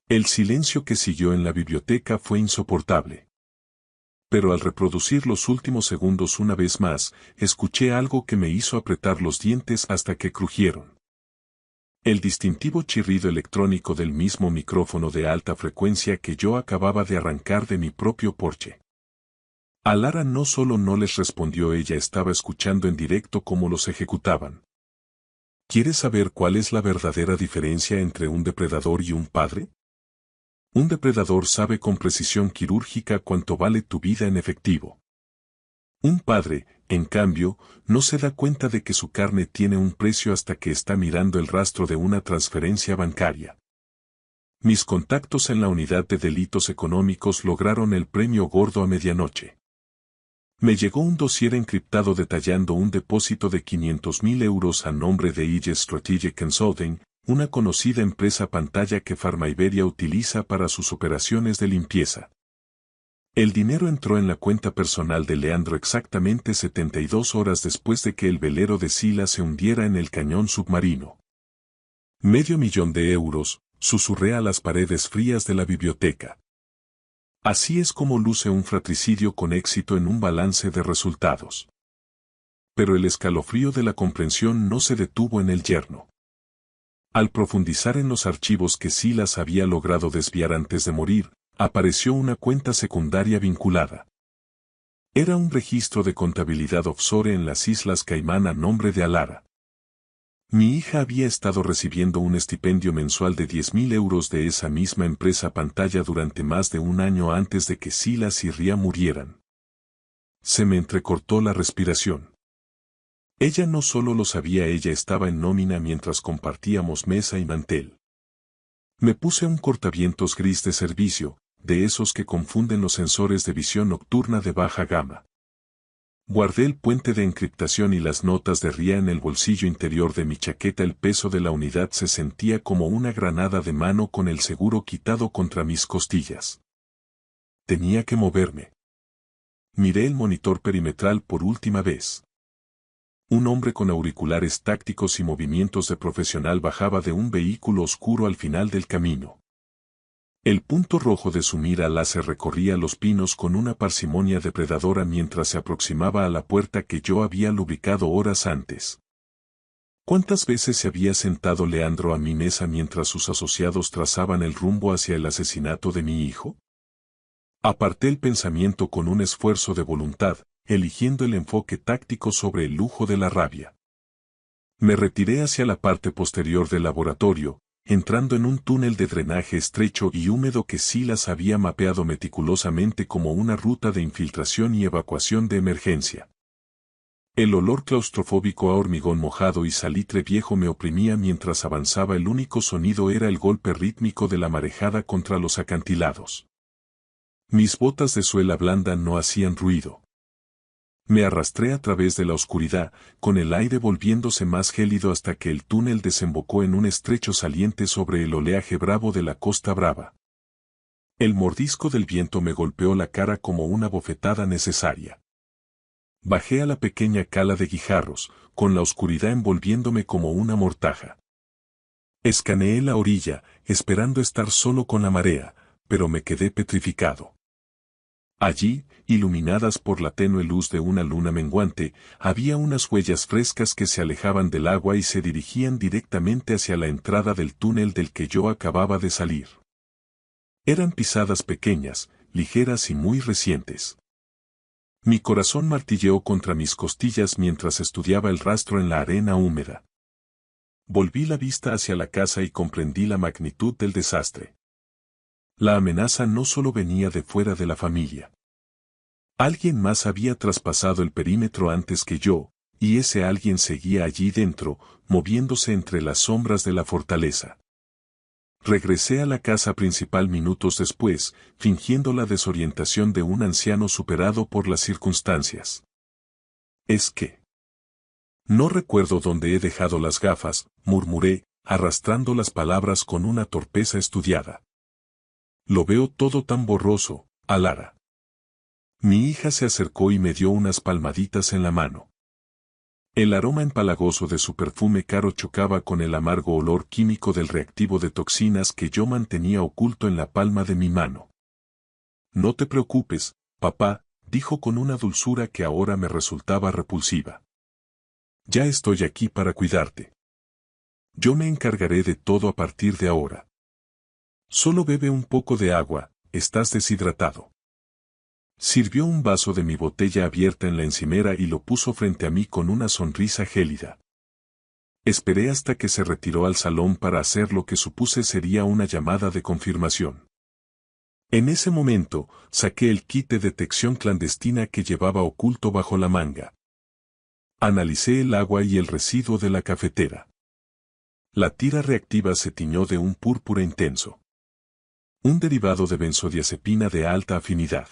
El silencio que siguió en la biblioteca fue insoportable. Pero al reproducir los últimos segundos una vez más, escuché algo que me hizo apretar los dientes hasta que crujieron. El distintivo chirrido electrónico del mismo micrófono de alta frecuencia que yo acababa de arrancar de mi propio porche. Alara no solo no les respondió, ella estaba escuchando en directo cómo los ejecutaban. ¿Quieres saber cuál es la verdadera diferencia entre un depredador y un padre? Un depredador sabe con precisión quirúrgica cuánto vale tu vida en efectivo. Un padre, en cambio, no se da cuenta de que su carne tiene un precio hasta que está mirando el rastro de una transferencia bancaria. Mis contactos en la unidad de delitos económicos lograron el premio gordo a medianoche. Me llegó un dossier encriptado detallando un depósito de 500.000 euros a nombre de IG Strategic Consulting, una conocida empresa pantalla que Pharmaiberia utiliza para sus operaciones de limpieza. El dinero entró en la cuenta personal de Leandro exactamente 72 horas después de que el velero de Silas se hundiera en el cañón submarino. $500.000, susurré a las paredes frías de la biblioteca. Así es como luce un fratricidio con éxito en un balance de resultados. Pero el escalofrío de la comprensión no se detuvo en el yerno. Al profundizar en los archivos que Silas había logrado desviar antes de morir, apareció una cuenta secundaria vinculada. Era un registro de contabilidad offshore en las Islas Caimán a nombre de Alara. Mi hija había estado recibiendo un estipendio mensual de 10.000 euros de esa misma empresa pantalla durante más de un año antes de que Silas y Ria murieran. Se me entrecortó la respiración. Ella no solo lo sabía, ella estaba en nómina mientras compartíamos mesa y mantel. Me puse un cortavientos gris de servicio, de esos que confunden los sensores de visión nocturna de baja gama. Guardé el puente de encriptación y las notas de Ria en el bolsillo interior de mi chaqueta. El peso de la unidad se sentía como una granada de mano con el seguro quitado contra mis costillas. Tenía que moverme. Miré el monitor perimetral por última vez. Un hombre con auriculares tácticos y movimientos de profesional bajaba de un vehículo oscuro al final del camino. El punto rojo de su mira láser recorría los pinos con una parsimonia depredadora mientras se aproximaba a la puerta que yo había lubricado horas antes. ¿Cuántas veces se había sentado Leandro a mi mesa mientras sus asociados trazaban el rumbo hacia el asesinato de mi hijo? Aparté el pensamiento con un esfuerzo de voluntad, eligiendo el enfoque táctico sobre el lujo de la rabia. Me retiré hacia la parte posterior del laboratorio, entrando en un túnel de drenaje estrecho y húmedo que Silas había mapeado meticulosamente como una ruta de infiltración y evacuación de emergencia. El olor claustrofóbico a hormigón mojado y salitre viejo me oprimía mientras avanzaba. El único sonido era el golpe rítmico de la marejada contra los acantilados. Mis botas de suela blanda no hacían ruido. Me arrastré a través de la oscuridad, con el aire volviéndose más gélido hasta que el túnel desembocó en un estrecho saliente sobre el oleaje bravo de la Costa Brava. El mordisco del viento me golpeó la cara como una bofetada necesaria. Bajé a la pequeña cala de guijarros, con la oscuridad envolviéndome como una mortaja. Escaneé la orilla, esperando estar solo con la marea, pero me quedé petrificado. Allí, iluminadas por la tenue luz de una luna menguante, había unas huellas frescas que se alejaban del agua y se dirigían directamente hacia la entrada del túnel del que yo acababa de salir. Eran pisadas pequeñas, ligeras y muy recientes. Mi corazón martilleó contra mis costillas mientras estudiaba el rastro en la arena húmeda. Volví la vista hacia la casa y comprendí la magnitud del desastre. La amenaza no solo venía de fuera de la familia. Alguien más había traspasado el perímetro antes que yo, y ese alguien seguía allí dentro, moviéndose entre las sombras de la fortaleza. Regresé a la casa principal minutos después, fingiendo la desorientación de un anciano superado por las circunstancias. Es que... No recuerdo dónde he dejado las gafas, murmuré, arrastrando las palabras con una torpeza estudiada. Lo veo todo tan borroso, Alara. Mi hija se acercó y me dio unas palmaditas en la mano. El aroma empalagoso de su perfume caro chocaba con el amargo olor químico del reactivo de toxinas que yo mantenía oculto en la palma de mi mano. No te preocupes, papá, dijo con una dulzura que ahora me resultaba repulsiva. Ya estoy aquí para cuidarte. Yo me encargaré de todo a partir de ahora. Solo bebe un poco de agua, estás deshidratado. Sirvió un vaso de mi botella abierta en la encimera y lo puso frente a mí con una sonrisa gélida. Esperé hasta que se retiró al salón para hacer lo que supuse sería una llamada de confirmación. En ese momento, saqué el kit de detección clandestina que llevaba oculto bajo la manga. Analicé el agua y el residuo de la cafetera. La tira reactiva se tiñó de un púrpura intenso. Un derivado de benzodiazepina de alta afinidad.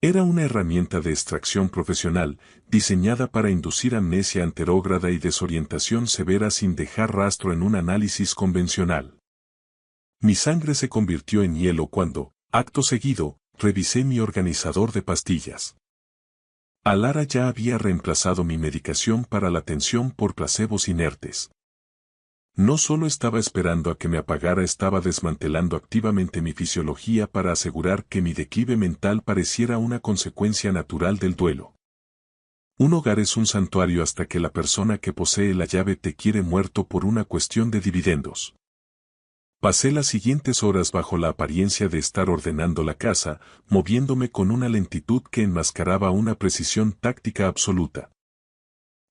Era una herramienta de extracción profesional, diseñada para inducir amnesia anterógrada y desorientación severa sin dejar rastro en un análisis convencional. Mi sangre se convirtió en hielo cuando, acto seguido, revisé mi organizador de pastillas. Alara ya había reemplazado mi medicación para la tensión por placebos inertes. No solo estaba esperando a que me apagara, estaba desmantelando activamente mi fisiología para asegurar que mi declive mental pareciera una consecuencia natural del duelo. Un hogar es un santuario hasta que la persona que posee la llave te quiere muerto por una cuestión de dividendos. Pasé las siguientes horas bajo la apariencia de estar ordenando la casa, moviéndome con una lentitud que enmascaraba una precisión táctica absoluta.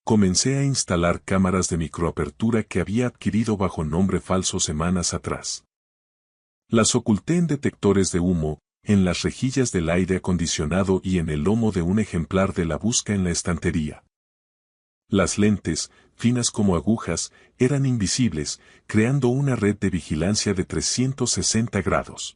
Comencé a instalar cámaras de microapertura que había adquirido bajo nombre falso semanas atrás. Las oculté en detectores de humo, en las rejillas del aire acondicionado y en el lomo de un ejemplar de la busca en la estantería. Las lentes, finas como agujas, eran invisibles, creando una red de vigilancia de 360 grados.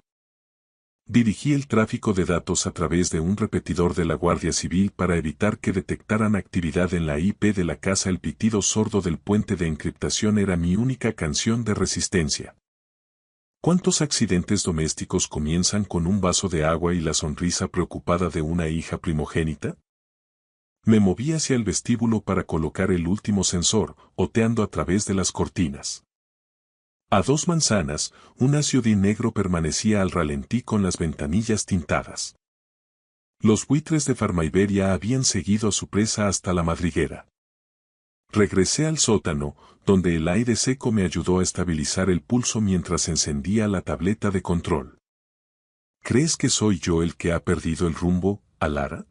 Dirigí el tráfico de datos a través de un repetidor de la Guardia Civil para evitar que detectaran actividad en la IP de la casa. El pitido sordo del puente de encriptación era mi única canción de resistencia. ¿Cuántos accidentes domésticos comienzan con un vaso de agua y la sonrisa preocupada de una hija primogénita? Me moví hacia el vestíbulo para colocar el último sensor, oteando a través de las cortinas. A 2 manzanas, un SUV negro permanecía al ralentí con las ventanillas tintadas. Los buitres de Farmaiberia habían seguido a su presa hasta la madriguera. Regresé al sótano, donde el aire seco me ayudó a estabilizar el pulso mientras encendía la tableta de control. ¿Crees que soy yo el que ha perdido el rumbo, Alara?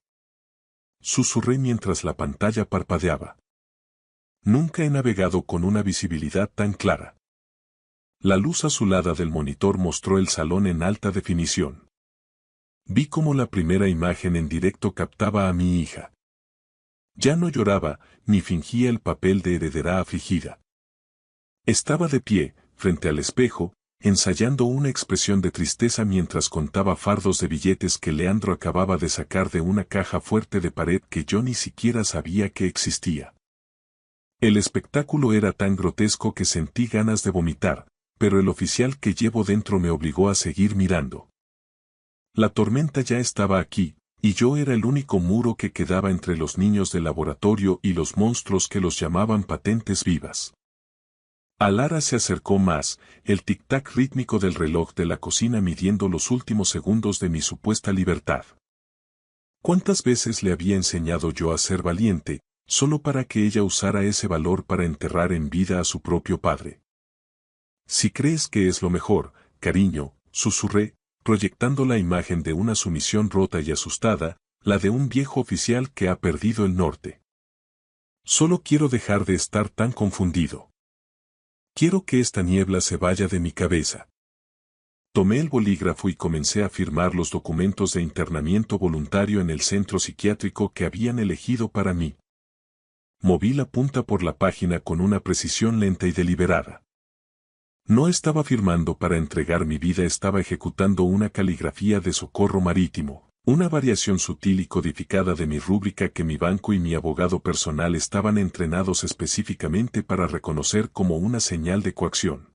Susurré mientras la pantalla parpadeaba. Nunca he navegado con una visibilidad tan clara. La luz azulada del monitor mostró el salón en alta definición. Vi cómo la primera imagen en directo captaba a mi hija. Ya no lloraba, ni fingía el papel de heredera afligida. Estaba de pie, frente al espejo, ensayando una expresión de tristeza mientras contaba fardos de billetes que Leandro acababa de sacar de una caja fuerte de pared que yo ni siquiera sabía que existía. El espectáculo era tan grotesco que sentí ganas de vomitar, pero el oficial que llevo dentro me obligó a seguir mirando. La tormenta ya estaba aquí, y yo era el único muro que quedaba entre los niños del laboratorio y los monstruos que los llamaban patentes vivas. Alara se acercó más, el tic-tac rítmico del reloj de la cocina midiendo los últimos segundos de mi supuesta libertad. ¿Cuántas veces le había enseñado yo a ser valiente, solo para que ella usara ese valor para enterrar en vida a su propio padre? Si crees que es lo mejor, cariño, susurré, proyectando la imagen de una sumisión rota y asustada, la de un viejo oficial que ha perdido el norte. Solo quiero dejar de estar tan confundido. Quiero que esta niebla se vaya de mi cabeza. Tomé el bolígrafo y comencé a firmar los documentos de internamiento voluntario en el centro psiquiátrico que habían elegido para mí. Moví la punta por la página con una precisión lenta y deliberada. No estaba firmando para entregar mi vida, estaba ejecutando una caligrafía de socorro marítimo, una variación sutil y codificada de mi rúbrica que mi banco y mi abogado personal estaban entrenados específicamente para reconocer como una señal de coacción.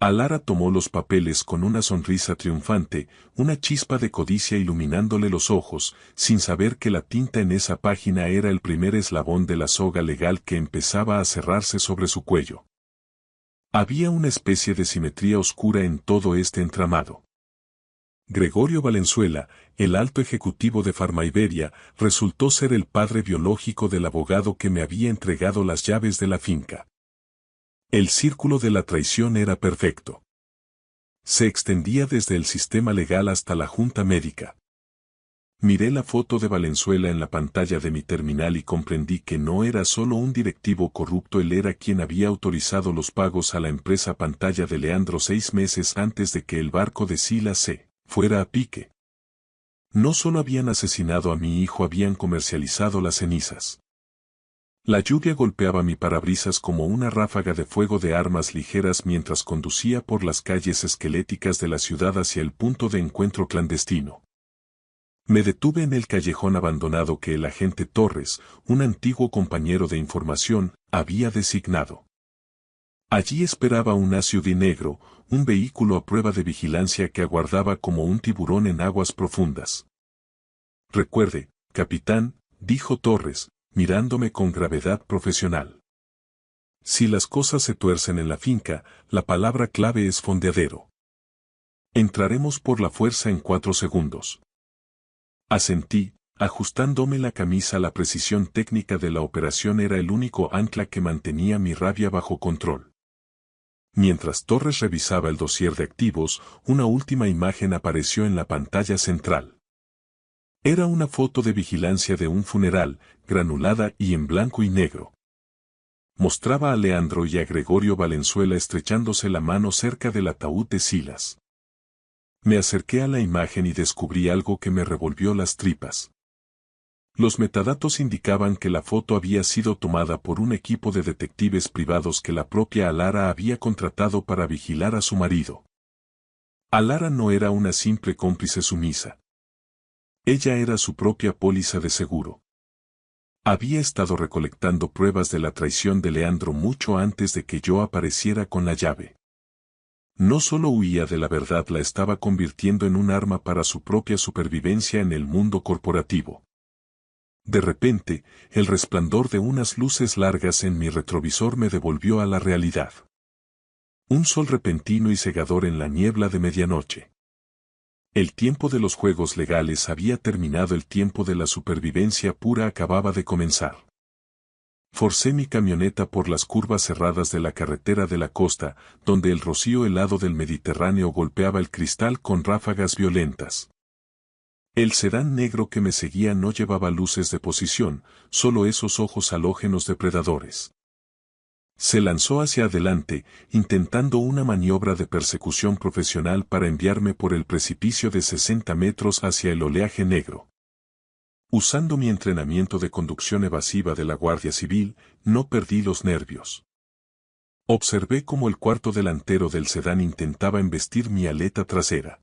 Alara tomó los papeles con una sonrisa triunfante, una chispa de codicia iluminándole los ojos, sin saber que la tinta en esa página era el primer eslabón de la soga legal que empezaba a cerrarse sobre su cuello. Había una especie de simetría oscura en todo este entramado. Gregorio Valenzuela, el alto ejecutivo de Farmaiberia, resultó ser el padre biológico del abogado que me había entregado las llaves de la finca. El círculo de la traición era perfecto. Se extendía desde el sistema legal hasta la junta médica. Miré la foto de Valenzuela en la pantalla de mi terminal y comprendí que no era solo un directivo corrupto, él era quien había autorizado los pagos a la empresa Pantalla de Leandro 6 meses antes de que el barco de Sila se fuera a pique. No solo habían asesinado a mi hijo, habían comercializado las cenizas. La lluvia golpeaba mi parabrisas como una ráfaga de fuego de armas ligeras mientras conducía por las calles esqueléticas de la ciudad hacia el punto de encuentro clandestino. Me detuve en el callejón abandonado que el agente Torres, un antiguo compañero de información, había designado. Allí esperaba un SUV negro, un vehículo a prueba de vigilancia que aguardaba como un tiburón en aguas profundas. Recuerde, capitán, dijo Torres, mirándome con gravedad profesional. Si las cosas se tuercen en la finca, la palabra clave es fondeadero. Entraremos por la fuerza en 4 segundos. Asentí, ajustándome la camisa. La precisión técnica de la operación era el único ancla que mantenía mi rabia bajo control. Mientras Torres revisaba el dossier de activos, una última imagen apareció en la pantalla central. Era una foto de vigilancia de un funeral, granulada y en blanco y negro. Mostraba a Leandro y a Gregorio Valenzuela estrechándose la mano cerca del ataúd de Silas. Me acerqué a la imagen y descubrí algo que me revolvió las tripas. Los metadatos indicaban que la foto había sido tomada por un equipo de detectives privados que la propia Alara había contratado para vigilar a su marido. Alara no era una simple cómplice sumisa. Ella era su propia póliza de seguro. Había estado recolectando pruebas de la traición de Leandro mucho antes de que yo apareciera con la llave. No solo huía de la verdad, la estaba convirtiendo en un arma para su propia supervivencia en el mundo corporativo. De repente, el resplandor de unas luces largas en mi retrovisor me devolvió a la realidad. Un sol repentino y cegador en la niebla de medianoche. El tiempo de los juegos legales había terminado, el tiempo de la supervivencia pura acababa de comenzar. Forcé mi camioneta por las curvas cerradas de la carretera de la costa, donde el rocío helado del Mediterráneo golpeaba el cristal con ráfagas violentas. El sedán negro que me seguía no llevaba luces de posición, solo esos ojos halógenos depredadores. Se lanzó hacia adelante, intentando una maniobra de persecución profesional para enviarme por el precipicio de 60 metros hacia el oleaje negro. Usando mi entrenamiento de conducción evasiva de la Guardia Civil, no perdí los nervios. Observé cómo el cuarto delantero del sedán intentaba embestir mi aleta trasera.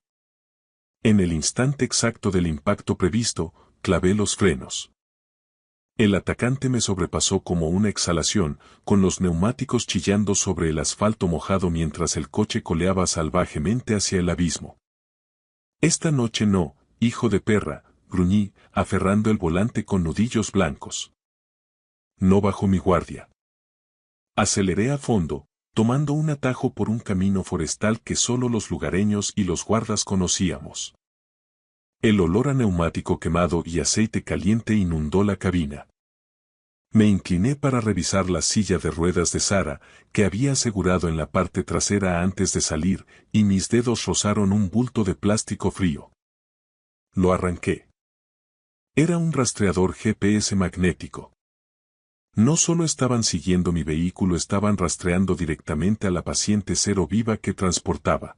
En el instante exacto del impacto previsto, clavé los frenos. El atacante me sobrepasó como una exhalación, con los neumáticos chillando sobre el asfalto mojado mientras el coche coleaba salvajemente hacia el abismo. Esta noche no, hijo de perra, gruñí, aferrando el volante con nudillos blancos. No bajó mi guardia. Aceleré a fondo, tomando un atajo por un camino forestal que solo los lugareños y los guardas conocíamos. El olor a neumático quemado y aceite caliente inundó la cabina. Me incliné para revisar la silla de ruedas de Sara, que había asegurado en la parte trasera antes de salir, y mis dedos rozaron un bulto de plástico frío. Lo arranqué. Era un rastreador GPS magnético. No solo estaban siguiendo mi vehículo, estaban rastreando directamente a la paciente cero viva que transportaba.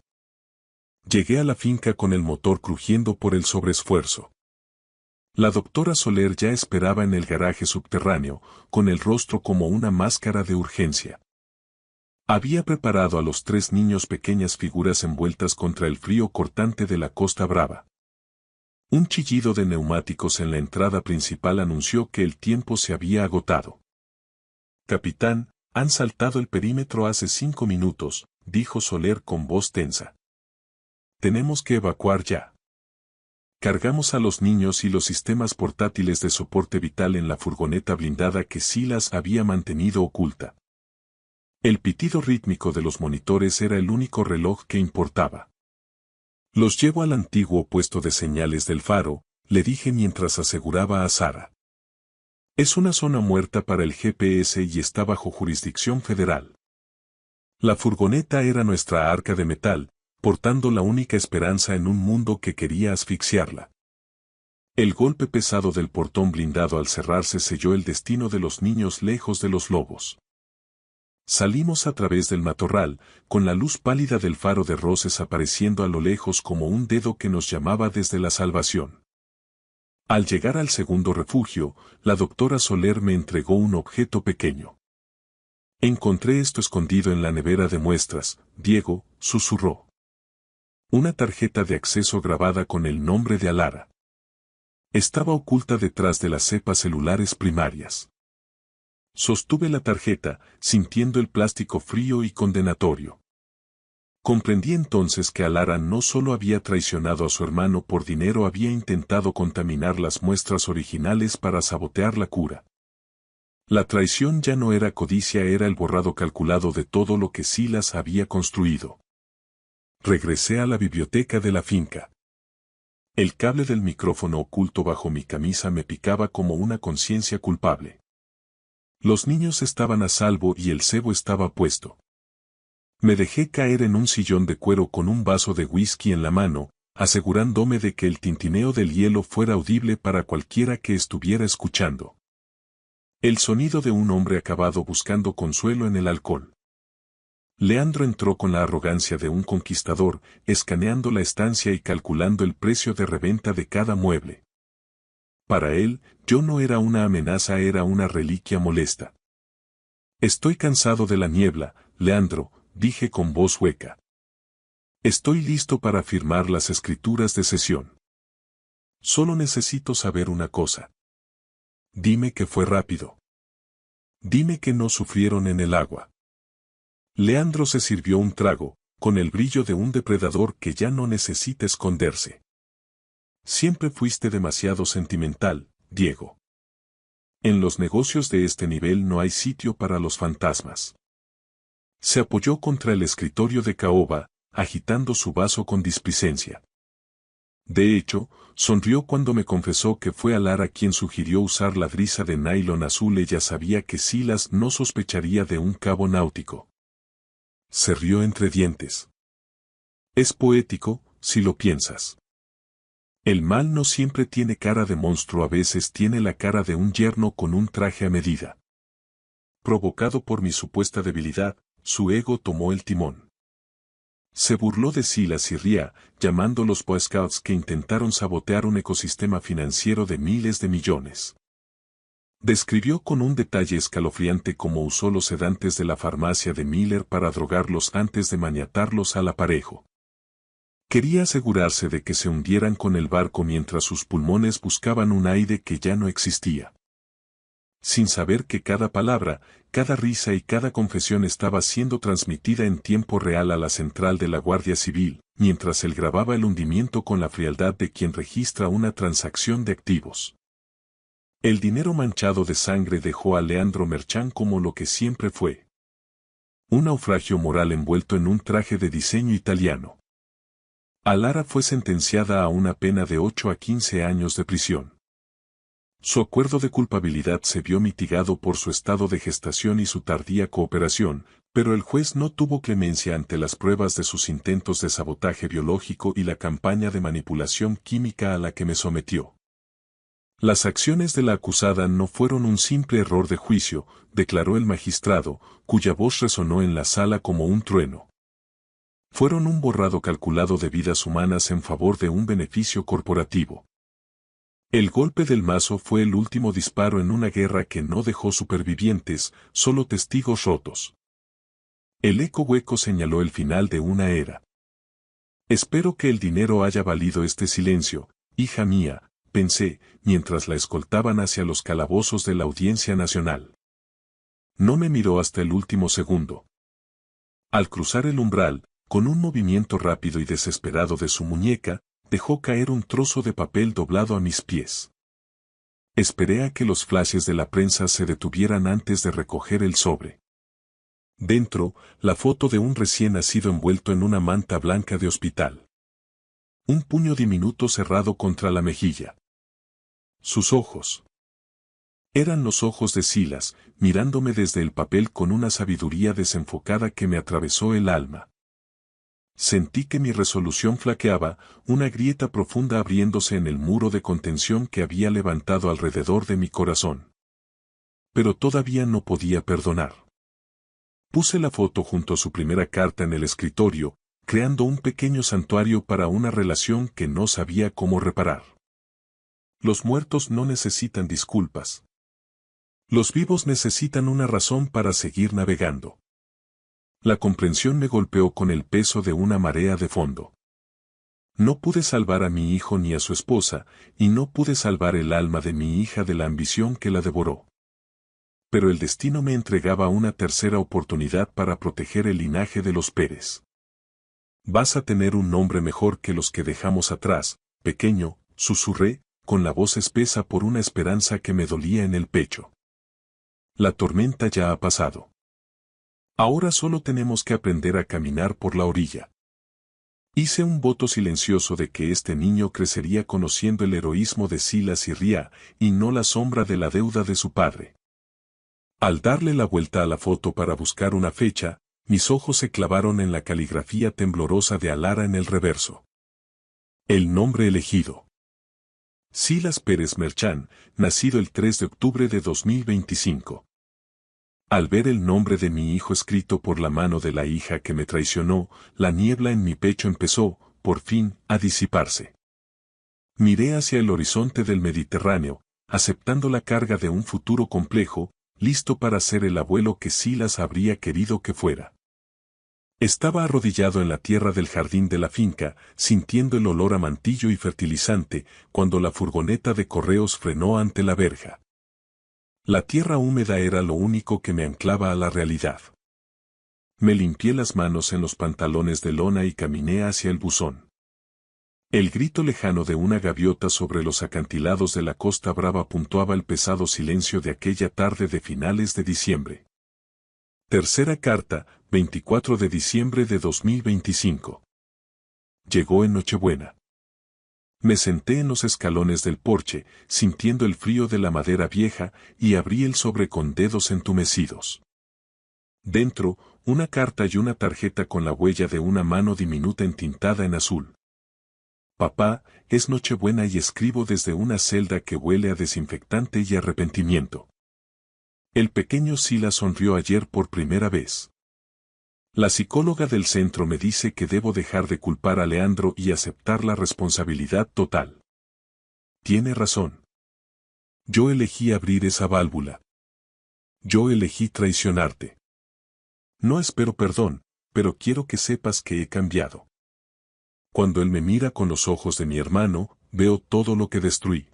Llegué a la finca con el motor crujiendo por el sobreesfuerzo. La doctora Soler ya esperaba en el garaje subterráneo, con el rostro como una máscara de urgencia. Había preparado a los 3 niños pequeñas figuras envueltas contra el frío cortante de la Costa Brava. Un chillido de neumáticos en la entrada principal anunció que el tiempo se había agotado. «Capitán, han saltado el perímetro hace 5 minutos», dijo Soler con voz tensa. «Tenemos que evacuar ya». Cargamos a los niños y los sistemas portátiles de soporte vital en la furgoneta blindada que Silas había mantenido oculta. El pitido rítmico de los monitores era el único reloj que importaba. «Los llevo al antiguo puesto de señales del faro», le dije mientras aseguraba a Sara. «Es una zona muerta para el GPS y está bajo jurisdicción federal». La furgoneta era nuestra arca de metal, portando la única esperanza en un mundo que quería asfixiarla. El golpe pesado del portón blindado al cerrarse selló el destino de los niños lejos de los lobos. Salimos a través del matorral, con la luz pálida del faro de Roses apareciendo a lo lejos como un dedo que nos llamaba desde la salvación. Al llegar al segundo refugio, la doctora Soler me entregó un objeto pequeño. «Encontré esto escondido en la nevera de muestras, Diego», susurró. Una tarjeta de acceso grabada con el nombre de Alara. Estaba oculta detrás de las cepas celulares primarias. Sostuve la tarjeta, sintiendo el plástico frío y condenatorio. Comprendí entonces que Alara no solo había traicionado a su hermano por dinero, había intentado contaminar las muestras originales para sabotear la cura. La traición ya no era codicia, era el borrado calculado de todo lo que Silas había construido. Regresé a la biblioteca de la finca. El cable del micrófono oculto bajo mi camisa me picaba como una conciencia culpable. Los niños estaban a salvo y el cebo estaba puesto. Me dejé caer en un sillón de cuero con un vaso de whisky en la mano, asegurándome de que el tintineo del hielo fuera audible para cualquiera que estuviera escuchando. El sonido de un hombre acabado buscando consuelo en el alcohol. Leandro entró con la arrogancia de un conquistador, escaneando la estancia y calculando el precio de reventa de cada mueble. Para él, yo no era una amenaza, era una reliquia molesta. «Estoy cansado de la niebla, Leandro», dije con voz hueca. «Estoy listo para firmar las escrituras de cesión. Solo necesito saber una cosa. Dime que fue rápido. Dime que no sufrieron en el agua». Leandro se sirvió un trago, con el brillo de un depredador que ya no necesita esconderse. «Siempre fuiste demasiado sentimental, Diego. En los negocios de este nivel no hay sitio para los fantasmas». Se apoyó contra el escritorio de caoba, agitando su vaso con displicencia. De hecho, sonrió cuando me confesó que fue Alara quien sugirió usar la brisa de nylon azul. Ella sabía que Silas no sospecharía de un cabo náutico. Se rió entre dientes. «Es poético, si lo piensas. El mal no siempre tiene cara de monstruo, a veces tiene la cara de un yerno con un traje a medida». Provocado por mi supuesta debilidad, su ego tomó el timón. Se burló de Silas y Ria, llamando los Boy Scouts que intentaron sabotear un ecosistema financiero de miles de millones. Describió con un detalle escalofriante cómo usó los sedantes de la farmacia de Miller para drogarlos antes de maniatarlos al aparejo. Quería asegurarse de que se hundieran con el barco mientras sus pulmones buscaban un aire que ya no existía. Sin saber que cada palabra, cada risa y cada confesión estaba siendo transmitida en tiempo real a la central de la Guardia Civil, mientras él grababa el hundimiento con la frialdad de quien registra una transacción de activos. El dinero manchado de sangre dejó a Leandro Merchán como lo que siempre fue. Un naufragio moral envuelto en un traje de diseño italiano. Alara fue sentenciada a una pena de 8 a 15 años de prisión. Su acuerdo de culpabilidad se vio mitigado por su estado de gestación y su tardía cooperación, pero el juez no tuvo clemencia ante las pruebas de sus intentos de sabotaje biológico y la campaña de manipulación química a la que me sometió. Las acciones de la acusada no fueron un simple error de juicio, declaró el magistrado, cuya voz resonó en la sala como un trueno. Fueron un borrado calculado de vidas humanas en favor de un beneficio corporativo. El golpe del mazo fue el último disparo en una guerra que no dejó supervivientes, solo testigos rotos. El eco hueco señaló el final de una era. Espero que el dinero haya valido este silencio, hija mía, pensé, mientras la escoltaban hacia los calabozos de la Audiencia Nacional. No me miró hasta el último segundo. Al cruzar el umbral, con un movimiento rápido y desesperado de su muñeca, dejó caer un trozo de papel doblado a mis pies. Esperé a que los flashes de la prensa se detuvieran antes de recoger el sobre. Dentro, la foto de un recién nacido envuelto en una manta blanca de hospital. Un puño diminuto cerrado contra la mejilla. Sus ojos. Eran los ojos de Silas, mirándome desde el papel con una sabiduría desenfocada que me atravesó el alma. Sentí que mi resolución flaqueaba, una grieta profunda abriéndose en el muro de contención que había levantado alrededor de mi corazón. Pero todavía no podía perdonar. Puse la foto junto a su primera carta en el escritorio, creando un pequeño santuario para una relación que no sabía cómo reparar. Los muertos no necesitan disculpas. Los vivos necesitan una razón para seguir navegando. La comprensión me golpeó con el peso de una marea de fondo. No pude salvar a mi hijo ni a su esposa, y no pude salvar el alma de mi hija de la ambición que la devoró. Pero el destino me entregaba una tercera oportunidad para proteger el linaje de los Pérez. Vas a tener un nombre mejor que los que dejamos atrás, pequeño, susurré, con la voz espesa por una esperanza que me dolía en el pecho. La tormenta ya ha pasado. Ahora solo tenemos que aprender a caminar por la orilla. Hice un voto silencioso de que este niño crecería conociendo el heroísmo de Silas y Ría, y no la sombra de la deuda de su padre. Al darle la vuelta a la foto para buscar una fecha, mis ojos se clavaron en la caligrafía temblorosa de Alara en el reverso. El nombre elegido. Silas Pérez Merchán, nacido el 3 de octubre de 2025. Al ver el nombre de mi hijo escrito por la mano de la hija que me traicionó, la niebla en mi pecho empezó, por fin, a disiparse. Miré hacia el horizonte del Mediterráneo, aceptando la carga de un futuro complejo, listo para ser el abuelo que Silas habría querido que fuera. Estaba arrodillado en la tierra del jardín de la finca, sintiendo el olor a mantillo y fertilizante, cuando la furgoneta de correos frenó ante la verja. La tierra húmeda era lo único que me anclaba a la realidad. Me limpié las manos en los pantalones de lona y caminé hacia el buzón. El grito lejano de una gaviota sobre los acantilados de la Costa Brava puntuaba el pesado silencio de aquella tarde de finales de diciembre. Tercera carta, 24 de diciembre de 2025. Llegó en Nochebuena. Me senté en los escalones del porche, sintiendo el frío de la madera vieja, y abrí el sobre con dedos entumecidos. Dentro, una carta y una tarjeta con la huella de una mano diminuta entintada en azul. Papá, es Nochebuena y escribo desde una celda que huele a desinfectante y arrepentimiento. El pequeño Silas sonrió ayer por primera vez. La psicóloga del centro me dice que debo dejar de culpar a Leandro y aceptar la responsabilidad total. Tiene razón. Yo elegí abrir esa válvula. Yo elegí traicionarte. No espero perdón, pero quiero que sepas que he cambiado. Cuando él me mira con los ojos de mi hermano, veo todo lo que destruí.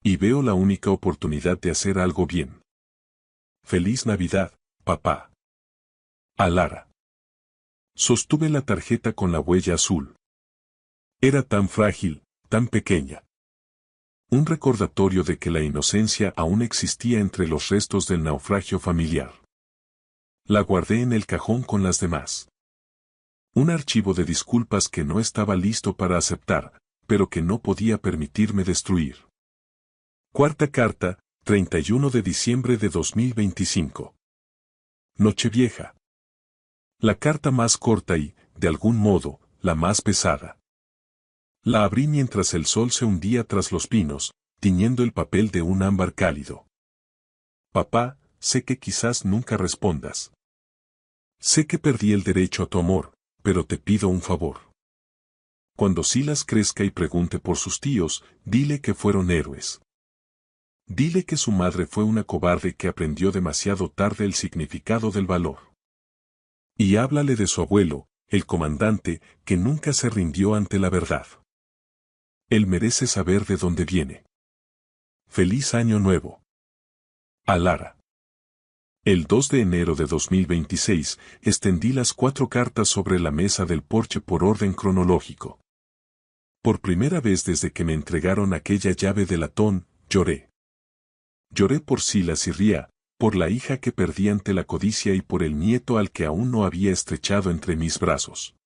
Y veo la única oportunidad de hacer algo bien. Feliz Navidad, papá. Alara. Sostuve la tarjeta con la huella azul. Era tan frágil, tan pequeña. Un recordatorio de que la inocencia aún existía entre los restos del naufragio familiar. La guardé en el cajón con las demás. Un archivo de disculpas que no estaba listo para aceptar, pero que no podía permitirme destruir. Cuarta carta, 31 de diciembre de 2025. Nochevieja. La carta más corta y, de algún modo, la más pesada. La abrí mientras el sol se hundía tras los pinos, tiñendo el papel de un ámbar cálido. Papá, sé que quizás nunca respondas. Sé que perdí el derecho a tu amor, pero te pido un favor. Cuando Silas crezca y pregunte por sus tíos, dile que fueron héroes. Dile que su madre fue una cobarde que aprendió demasiado tarde el significado del valor. Y háblale de su abuelo, el comandante, que nunca se rindió ante la verdad. Él merece saber de dónde viene. Feliz Año Nuevo. A Lara. El 2 de enero de 2026, extendí las 4 cartas sobre la mesa del porche por orden cronológico. Por primera vez desde que me entregaron aquella llave de latón, lloré. Lloré por Silas y Ría, por la hija que perdí ante la codicia y por el nieto al que aún no había estrechado entre mis brazos.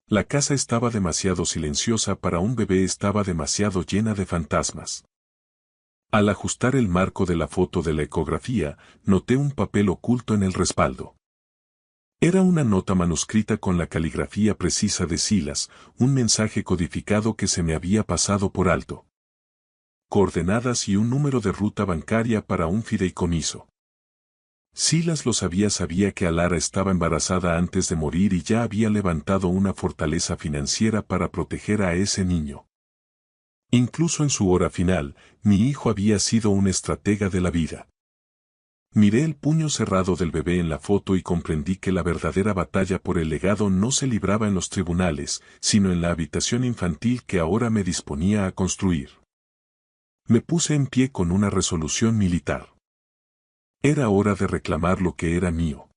La casa estaba demasiado silenciosa para un bebé, estaba demasiado llena de fantasmas. Al ajustar el marco de la foto de la ecografía, noté un papel oculto en el respaldo. Era una nota manuscrita con la caligrafía precisa de Silas, un mensaje codificado que se me había pasado por alto. Coordenadas y un número de ruta bancaria para un fideicomiso. Silas lo sabía, sabía que Lara estaba embarazada antes de morir y ya había levantado una fortaleza financiera para proteger a ese niño. Incluso en su hora final, mi hijo había sido un estratega de la vida. Miré el puño cerrado del bebé en la foto y comprendí que la verdadera batalla por el legado no se libraba en los tribunales, sino en la habitación infantil que ahora me disponía a construir. Me puse en pie con una resolución militar. Era hora de reclamar lo que era mío.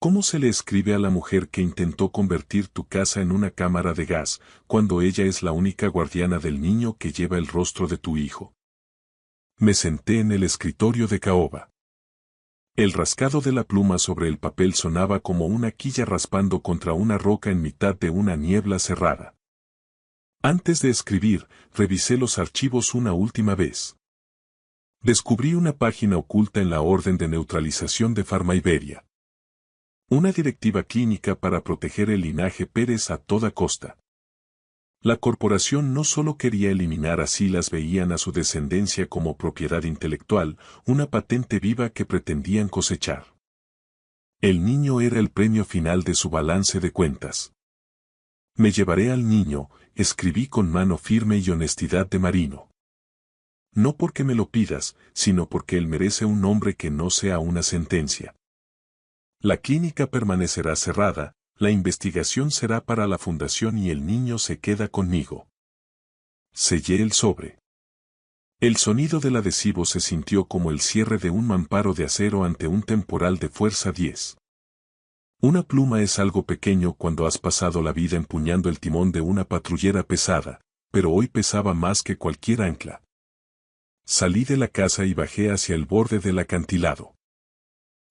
¿Cómo se le escribe a la mujer que intentó convertir tu casa en una cámara de gas, cuando ella es la única guardiana del niño que lleva el rostro de tu hijo? Me senté en el escritorio de caoba. El rascado de la pluma sobre el papel sonaba como una quilla raspando contra una roca en mitad de una niebla cerrada. Antes de escribir, revisé los archivos una última vez. Descubrí una página oculta en la orden de neutralización de Farmaiberia. Una directiva clínica para proteger el linaje Pérez a toda costa. La corporación no solo quería eliminar a Silas, veían a su descendencia como propiedad intelectual, una patente viva que pretendían cosechar. El niño era el premio final de su balance de cuentas. Me llevaré al niño, escribí con mano firme y honestidad de marino. No porque me lo pidas, sino porque él merece un nombre que no sea una sentencia. La clínica permanecerá cerrada, la investigación será para la fundación y el niño se queda conmigo. Sellé el sobre. El sonido del adhesivo se sintió como el cierre de un mamparo de acero ante un temporal de fuerza 10. Una pluma es algo pequeño cuando has pasado la vida empuñando el timón de una patrullera pesada, pero hoy pesaba más que cualquier ancla. Salí de la casa y bajé hacia el borde del acantilado.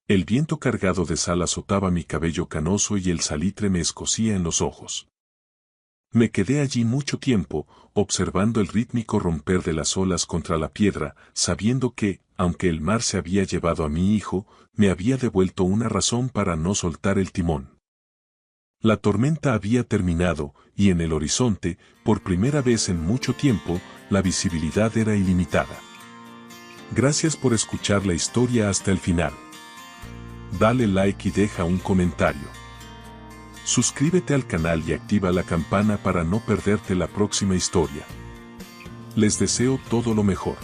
El viento cargado de sal azotaba mi cabello canoso y el salitre me escocía en los ojos. Me quedé allí mucho tiempo, observando el rítmico romper de las olas contra la piedra, sabiendo que, aunque el mar se había llevado a mi hijo, me había devuelto una razón para no soltar el timón. La tormenta había terminado, y en el horizonte, por primera vez en mucho tiempo, la visibilidad era ilimitada. Gracias por escuchar la historia hasta el final. Dale like y deja un comentario. Suscríbete al canal y activa la campana para no perderte la próxima historia. Les deseo todo lo mejor.